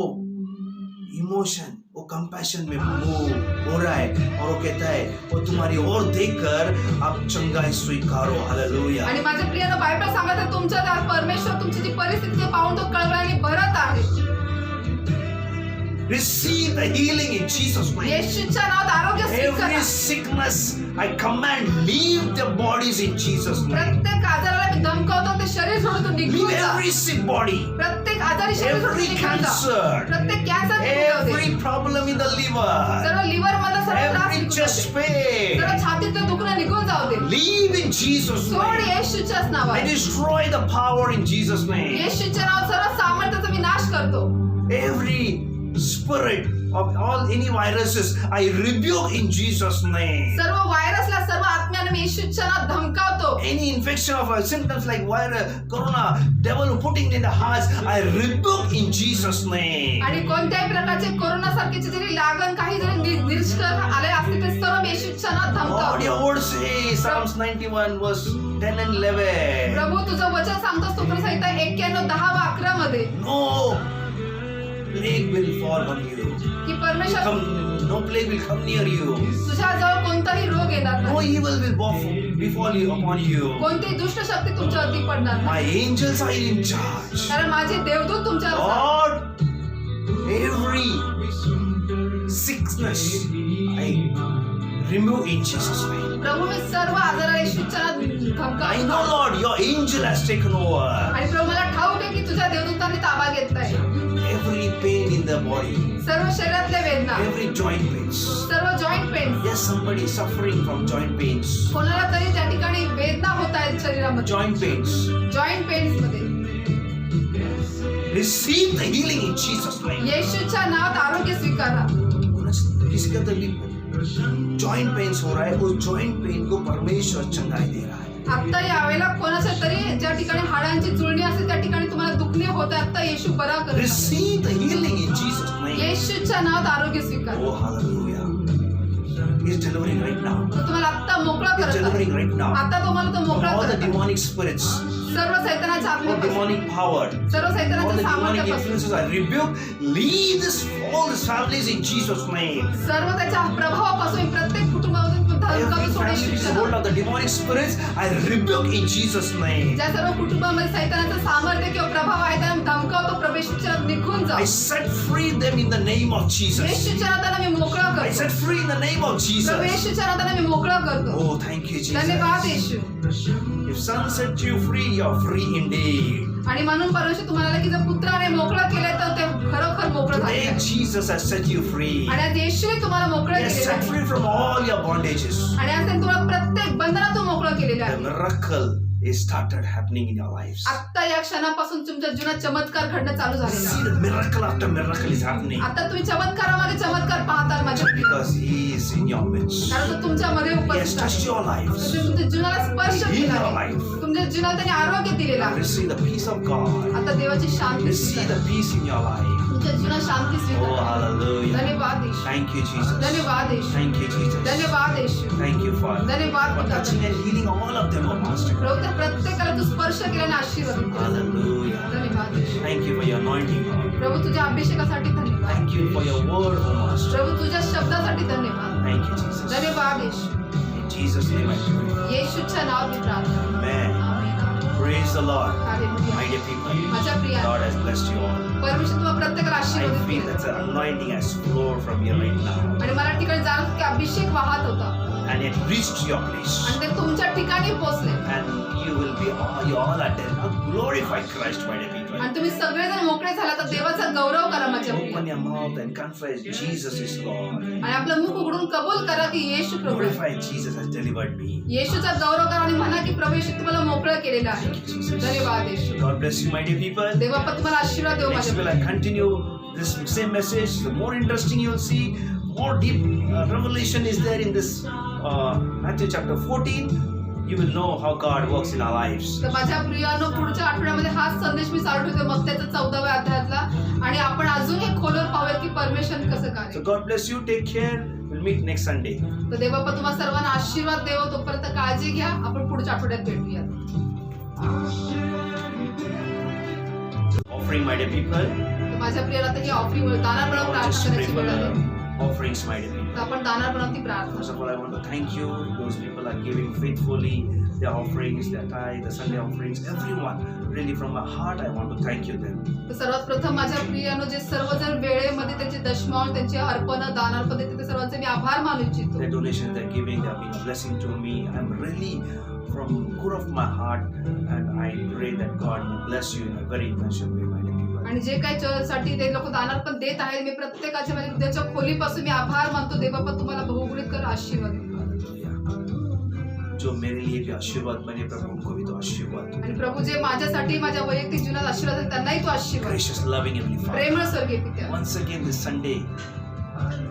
इमोशन वो कंपैशन में मूव हो रहा है और वो कहता है वो तुम्हारी ओर देखकर आप चंगाई स्वीकारो हालेलुया. आणि माझ्या प्रियानं बायबल सांगत आहे तुमच्या त्या परमेश्वर तुमची जी परिस्थिती आहे पाहून तो कळवळ्याने भरत आहे, Receive the healing in Jesus' name. येशूच्या नावात आरोग्य स्वीकारा, Every sickness I command leave their bodies in Jesus' name. प्रत्येक आजाराला मी धमकावतो ते शरीर सोडून तू निघून Leave जा, every sick body, प्रत्येक आजारी शरीर सोडून every निघून जा, cancer, प्रत्येक कॅन्सर निघून जाऊ दे, every problem in the liver, सर्व लिव्हर मधला सर्व त्रास every निघून जाऊ chest दे, pain. सर्व छातीतलं दुखणं निघून जाऊ दे, Leave in Jesus' सोड name. येशूच्याच I नावात, destroy the power in Jesus' name. येशूच्या नावात सर्व सामर्थ्याचा मी नाश करतो, Every spirit of all any viruses, I rebuke in Jesus' name. सर्व व्हायरसला सर्व आत्म्याने मी येशूच्या नावात धमकावतो, Any infection of symptoms like virus, corona, devil putting in the hearts, I rebuke in Jesus' name. आणि कोणत्याही प्रकारचे कोरोना सारखीची जरी लागण काही जरी निष्कर्ष आले असते ते सर्व येशूच्या नावात Lord, धमकावतो. your word says, Psalms 91 verse 10 and 11. प्रभू तुझं वचन सांगतो स्तोत्रसंहिता 91 10-11 मध्ये No plague will fall on you. की परमेश्वर No plague will come near you. तुझ्या जवळ कोणताही रोग येणार No नाही, evil will befall you upon you. कोणतीही दुष्ट शक्ती तुमच्यावरती पडणार My नाही, angels are in charge. कारण माझे देवदूत तुमच्यावर असतात. Lord, every sickness I remove in Jesus' name. प्रभू मी सर्व आजाराला येशूच्या नावात I know, धमकावतो, Lord, your angel has taken over. आणि प्रभू मला ठाऊक आहे की तुझ्या देवदूतांनी ताबा घेतलाय, Every pain in the body, सर्व शरीरातल्या वेदना, every joint pains. सर्व joint pain, Yes, somebody is suffering from joint pains. कोणाला तरी त्या ठिकाणी वेदना होत आहेत शरीरामध्ये, Joint pains. जॉईंट पेन्स मध्ये, Receive the healing in Jesus' name. येशूच्या नावात आरोग्य स्वीकारा. किसी का तो भी जॉइंट पेन्स हो रहा है, उस जॉइंट पेन को परमेश्वर चंगाई दे रहा है. आता यावेळेला कोणाच्या तरी ज्या ठिकाणी हाडांची जुळणी असते त्या ठिकाणी तुम्हाला दुखणे होते, आता येशू बरा करतो. Receive the healing in Jesus' name. येशूच्या नावात आरोग्य स्वीकार. Oh, hallelujah. He's delivering right now. तो तुम्हाला आता मोकळा He's करत आहे. delivering right now. आता तुम्हाला तो From मोकळा all the करत आहे. demonic spirits, सर्व सैतानाच्या all आत्म्यापासून, demonic power, सर्व all the सैतानाच्या demonic सामर्थ्यापासून, influences, I rebuke. Leave this, all these families in Jesus' name. सर्व त्याच्या प्रभावापासून प्रत्येक कुटुंबामधून Every धमकावून family which is hold of the demonic spirits, I rebuke in Jesus' name. ज्या सर्व कुटुंबामध्ये सैतानाचं सामर्थ्य किंवा प्रभाव आहे त्यांना धमकावतो, प्रवेशच्या निघून जा. I set free them in the name of Jesus. येशूच्या नावाने मी मोकळा I करतो. set free in the name of Jesus. प्रवेशच्या नावाने मी मोकळा करतो. Oh, thank you, धन्यवाद Jesus. Yeshu. If Son set you free, you're free indeed. आणि म्हणून परमेश्वर तुम्हाला की जर पुत्राने मोकळं केलंय तर ते खरोखर मोकळं झालेलं Today, आहे. Jesus has set you free. आणि आज येशूने तुम्हाला मोकळं He has केलेलं set आहे. free from all your bondages. आणि आज त्याने तुम्हाला प्रत्येक बंधनातून मोकळं केलेलं The आहे. miracle is started happening in your lives. आता या क्षणापासून तुमच्या जीवनात चमत्कार घडणं चालू झालेलं See आहे. the miracle after miracle is happening आता तुम्ही चमत्कारामागे चमत्कार पाहताल माझ्या प्रिय. because He is in your midst. कारण तो तुमच्यामध्ये He has उपस्थित touched आहे. your lives. तुम्ही तुमच्या जीवनाला स्पर्श He केला healed your आहे. life. तुमच्या जीवनात त्याने आरोग्य दिलेलं आहे. Receive the peace of God. आता देवाची शांती Receive स्वीकारा. the peace in your life. तुमच्या जीवनात शांती Oh, स्वीकारा. hallelujah. धन्यवाद येशू. Thank you, Jesus. धन्यवाद येशू. Thank you, Jesus. धन्यवाद येशू. Thank you, Father, धन्यवाद for पिता. touching and healing all of them, oh Master. प्रभू त्या प्रत्येकाला तू स्पर्श केल्याने आशीर्वाद दे. Hallelujah. धन्यवाद येशू. Thank you for your anointing, Lord. प्रभू तुझ्या अभिषेकासाठी धन्यवाद. Thank you for your word, oh Master. प्रभू तुझ्या शब्दासाठी धन्यवाद. Thank you, Jesus. धन्यवाद येशू. In Jesus' name I pray. येशूच्या नावात मी प्रार्थना. Amen. Amen. Praise the Lord. Hallelujah. My dear people, माझ्या Priya God has blessed you all. परमेश्वर तुम्हाला प्रत्येकाला I आशीर्वाद feel देईल. that the anointing has flowed from you right now. आणि मला ठिकाणी जाणवतं की अभिषेक वाहत होता And it reached your place. आणि ते तुमच्या ठिकाणी पोहोचले And you will be all, you all are dead. Now glorify Christ, my dear people. आणि तुम्ही सगळेजण मोकळे झाला तर देवाचा गौरव करा माझ्या Priya. Open your mouth and confess Jesus is Lord. आणि आपलं मुख उघडून कबूल करा की येशू प्रभू आहे. Glorify Jesus has delivered me. येशूचा गौरव करा आणि म्हणा की प्रभू येशू तुम्हाला मोकळं केलेलं आहे. Thank you, Jesus. धन्यवाद येशू. God bless you, my dear people. Devappa तुम्हाला आशीर्वाद देऊ Next माझ्या will I continue this same message. The more interesting you'll see, more deep revelation is there in this Matthew chapter 14. You will know how God works in our lives. तर माझ्या प्रियानो पुढच्या आठवड्यामध्ये हाच संदेश मी चालू ठेवते मग त्याचा 14व्या अध्यायातला आणि आपण अजून एक खोलवर पाहूया की परमेश्वर कसं So कार्य. God bless you. Take care. We'll meet next Sunday. तर देवाप्पा तुम्हाला सर्वांना आशीर्वाद देव. तोपर्यंत काळजी घ्या. आपण पुढच्या आठवड्यात भेटूया. Offering, my dear people. तर माझ्या प्रियाला आता ही ऑफरिंग दानार्पणावर Lord, प्रार्थना just pray करायची for वेळ आहे. the offerings, my dear people. तर आपण दानार्पणावरती प्रार्थना. First of all, I want to thank you. Those people are giving faithfully their offerings, their tithe, the Sunday offerings, everyone. Really, from my heart, I want to thank you them. तर सर्वात प्रथम माझ्या प्रियानो जे सर्वजण वेळेमध्ये त्यांचे दशमांश त्यांचे अर्पण दानार्पण देते ते सर्वांचे मी आभार मानू इच्छितो. The donations they're giving, they're being a blessing to me. I'm really from good of my heart, and I pray that God will bless you in a very special way, my dear people. आणि जे काही चर्चसाठी ते लोक दानार्पण देत आहेत मी प्रत्येकाच्या माझ्या हृदयाच्या खोलीपासून मी आभार मानतो. देवबाप्पा तुम्हाला बहुगुणित कर आशीर्वाद देईल. Hallelujah. जो मेरे लिए भी आशीर्वाद बने, प्रभु उनको भी तो आशीर्वाद दो. आणि प्रभू जे माझ्यासाठी माझ्या वैयक्तिक जीवनात आशीर्वाद आहे त्यांनाही तो आशीर्वाद. Gracious, loving Heavenly Father. प्रेमळ स्वर्गीय पित्या. Once again this Sunday,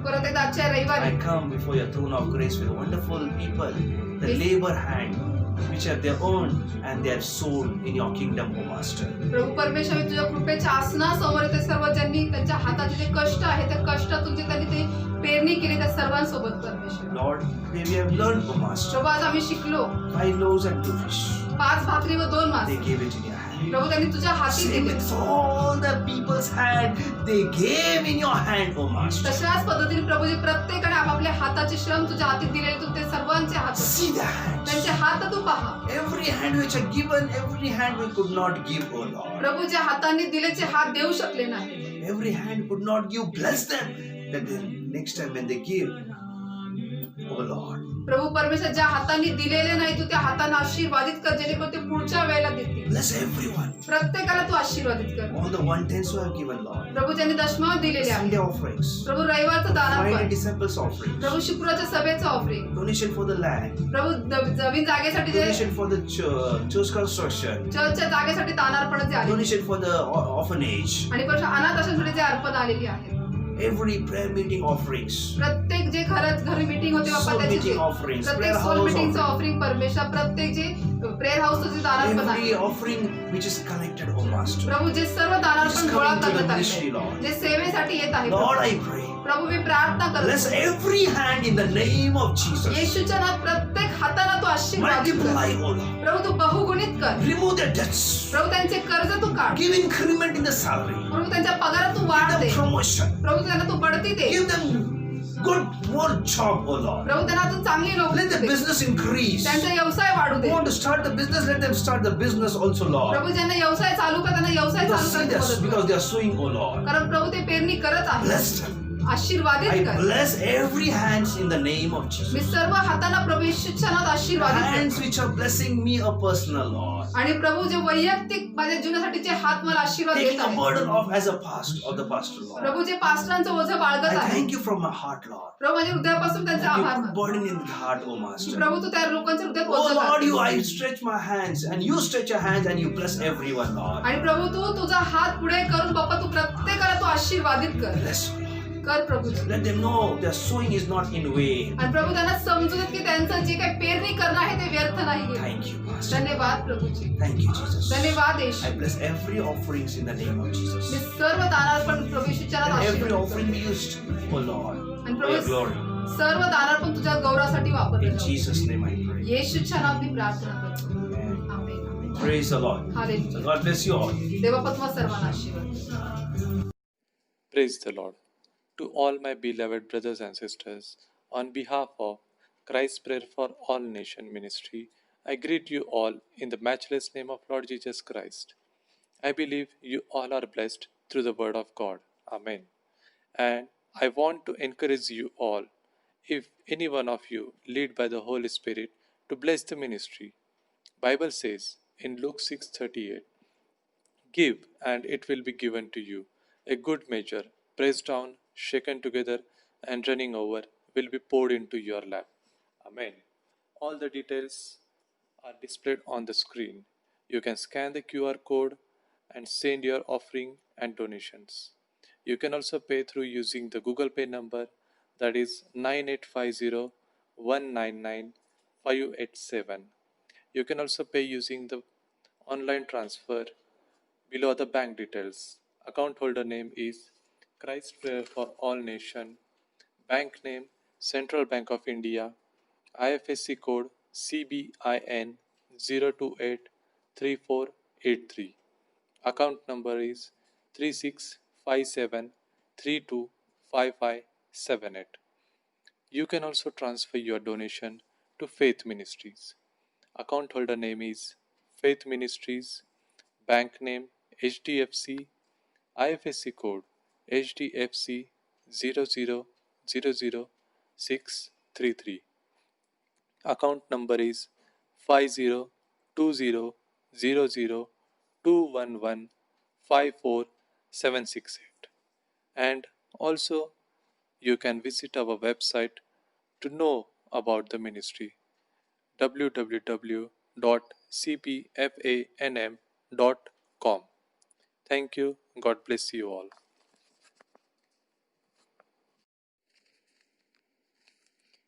परत एकदा आजच्या रविवारी I come before your throne of grace with wonderful people, the labor hand, which have their own and they have sold in your kingdom, O Master. प्रभू परमेश्वर मी तुझ्या कृपेच्या आसनासमोर येते. सर्व ज्यांनी त्यांच्या हाताचे जे कष्ट आहे त्या कष्टातून जे त्यांनी ते पेरणी केली त्या सर्वांसोबत परमेश्वर. Lord, today we have learned, O Master, प्रभू आज आम्ही शिकलो 5 loaves and 2 fish. 5 भाकरी व 2 मासे. They gave it in your hand. प्रभू त्यांनी तुझ्या हाती Same दिले. with all the people's hand, they gave in your hand, O Master. तशाच पद्धतीने प्रभूजी प्रत्येकाने आपापल्या हाताचे श्रम तुझ्या हाती दिलेले तू ते सर्वांचे हात See the hands. त्यांचे हात तू पहा. Every hand which are given, every hand we could not give, O Lord. प्रभू ज्या हातांनी दिलेचे हात देऊ शकले नाही. Every hand could not give. Bless them. That the next time when they give, O Lord. प्रभू परमेश्वर ज्या हातांनी दिलेले नाही तू त्या हातांना आशीर्वादित कर जेणेकरून ते पुढच्या वेळेला देतील. Bless everyone. प्रत्येकाला तू आशीर्वादित कर. All the 1/10 who have given, Lord. प्रभू ज्यांनी दशमांश दिलेले आहे. Sunday offerings. प्रभू रविवारचं दान Friday कर. disciples offerings. प्रभू शुक्रवारच्या सभेचं offering. Donation for the land. प्रभू जमीन जागेसाठी जे Donation for the church construction. चर्चच्या जागेसाठी दानार्पण जे आले Donation for the orphanage. आणि परत अनाथ आश्रमसाठी जे अर्पण आलेली आहेत. every prayer meeting offerings, प्रत्येक जे घरी मीटिंग होते बाप्पा soul त्याची meeting जे offerings, प्रत्येक prayer सोल house मीटिंगचं offering, ऑफरिंग परमेश्वर प्रत्येक जे प्रेयर हाऊसचं जे दारार्पण every आहे offering which is collected, oh Master. प्रभू जे सर्व It is दारार्पण गोळा coming to the करण्यात ministry, आले Lord. जे सेवेसाठी येत आहे Lord, प्रभू. I pray, प्रभू मी प्रार्थना bless करतो every hand in the name of Jesus. येशूच्या नावात प्रत्येक हाताला तू आशीर्वादित कर Multiply, oh Lord. प्रभू तू बहुगुणित कर Remove their debts. प्रभू त्यांचे कर्ज तू काढ Give increment in the salary. प्रभू त्यांच्या पगारात तू वाढ Give दे them promotion. प्रभू त्यांना तू बढती दे Give them good more job, oh Lord. प्रभू त्यांना तू चांगली नोकरी Let the they business increase. त्यांचा व्यवसाय वाढू Who they want to start the business, let them start the business also, Lord. प्रभू ज्यांना व्यवसाय चालू कर त्यांना व्यवसाय Because, चालू see this, कर because they are sowing, oh Lord. कारण प्रभू ते पेरणी करत आहे Bless them. आशीर्वादित I कर bless every hands in the name of me Jesus. सर्व हाताला प्रभू येशूच्या नावात आशीर्वादित Hands करतो which are blessing me a personal, Lord. आणि प्रभू जे वैयक्तिक माझ्या जीवनासाठीचे हात मला आशीर्वाद Taking देत a आहे burden off as a pastor of the pastor, Lord. प्रभू जे पास्टरांचं ओझं बाळगत I आहे thank you from my heart, Lord. प्रभू माझ्या हृदयापासून त्यांचे That you आभार put मानतो. burden in the heart, oh की Master. प्रभू तू त्या लोकांच्या हृदयात Oh ओझं Lord, घाल. I stretch my hands and you stretch your hands and you bless everyone, Lord. आणि प्रभू तू तुझा हात पुढे करून बाप्पा तू प्रत्येकाला तू आशीर्वादित कर Bless them. कर प्रभू Let them know their sowing is not in vain. आणि प्रभू त्यांना समजू देत की त्यांचं जे काही पेरणी करणं आहे ते व्यर्थ नाही गेलं. Thank you, Master. धन्यवाद प्रभूजी Thank you, Jesus. धन्यवाद येशू I bless every offerings in the name of me Jesus. सर्व दानार्पण प्रभू येशूच्या नावात And every आशीर्वाद offering करतो. be used, oh Lord, आणि for your प्रभू glory. सर्व दानार्पण तुझ्या गौरवासाठी वापरले In जाऊ. Jesus' name I pray. येशूच्या नावात मी प्रार्थना करतो Amen. Amen amen Praise the Lord. Hallelujah. God bless you all. Devappa तुम्हा सर्वांना आशीर्वाद. Praise the Lord. To all my beloved brothers and sisters, on behalf of Christ's Prayer for All Nation Ministry, I greet you all in the matchless name of Lord Jesus Christ. I believe you all are blessed through the Word of God. Amen. And I want to encourage you all, if any one of you lead by the Holy Spirit, to bless the ministry. Bible says in Luke 6:38, "Give, and it will be given to you. A good measure, pressed down, shaken together, and running over, will be poured into your lap." Amen. All the details are displayed on the screen. You can scan the QR code and send your offering and donations. You can also pay through using the Google Pay number, that is 9850 199 587. You can also pay using the online transfer below the bank details. Account holder name is Christ Prayer for All Nation. Bank name Central Bank of India. IFSC code CBIN 0283483. Account number is 3657325578. You can also transfer your donation to Faith Ministries. Account holder name is Faith Ministries. Bank name HDFC. IFSC code HDFC 0000633. Account number is 50200021154768. And also you can visit our website to know about the ministry, www.cpfanm.com. Thank you. God bless you all.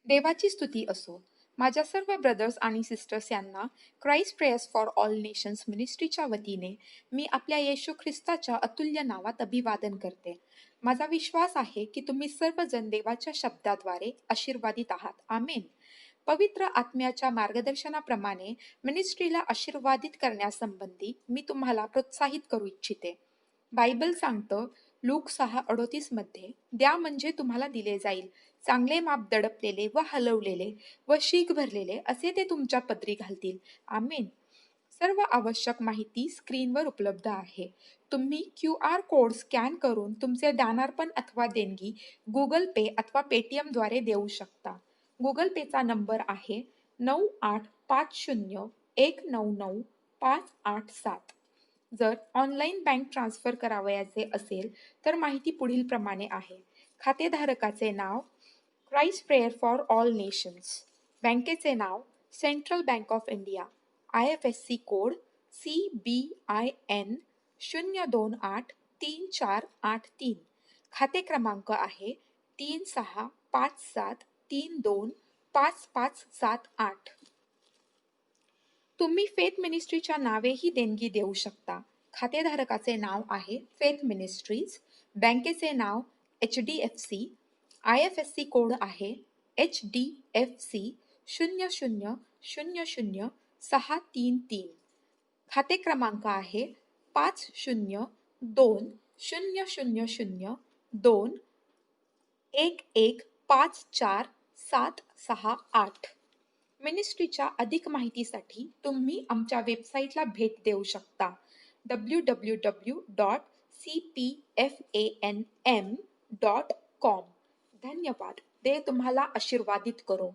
देवाची स्तुती असो. माझ्या सर्व brothers आणि sisters यांना Christ prayers for all nations मिनिस्ट्रीच्या वतीने मी आपल्या येशू ख्रिस्ताच्या अतुल्य नावात अभिवादन करते. माझा विश्वास आहे की तुम्ही सर्वजण देवाच्या शब्दाद्वारे आशीर्वादित आहात. आमेन. पवित्र आत्म्याच्या मार्गदर्शनाप्रमाणे मिनिस्ट्रीला आशीर्वादित करण्यासंबंधी मी तुम्हाला प्रोत्साहित करू इच्छिते. बायबल सांगतं लूक 6:38 मध्ये, द्या म्हणजे तुम्हाला दिले जाईल, चांगले माप दडपलेले व हलवलेले व शीख भरलेले असे ते तुमच्या पदरी घालतील. आमेन. सर्व आवश्यक माहिती स्क्रीनवर उपलब्ध आहे. तुम्ही QR कोड स्कॅन करून तुमचे दानार्पण अथवा देणगी गुगल पे अथवा पेटीएम द्वारे देऊ शकता. गुगल पेचा नंबर आहे 9850199587. जर ऑनलाईन बँक ट्रान्सफर करावयाचे असेल तर माहिती पुढील प्रमाणे आहे. खातेधारकाचे नाव Christ prayer for all nations, बँकेचे नाव central bank of India, IFSC code CBIN 0283483, खाते क्रमांक आहे 3657325578. तुम्ही फेथ मिनिस्ट्रीच्या नावेही देणगी देऊ शकता. खातेधारकाचे नाव आहे फेथ मिनिस्ट्रीज, बँकेचे नाव HDFC, IFSC कोड आहे HDFC 00000633. खाते क्रमांक आहे 50200002115478. मिनिस्ट्रीच्या अधिक माहितीसाठी तुम्ही आमच्या वेबसाईटला भेट देऊ शकता www.cpfanm.com. धन्यवाद. देव तुम्हाला आशीर्वादित करो.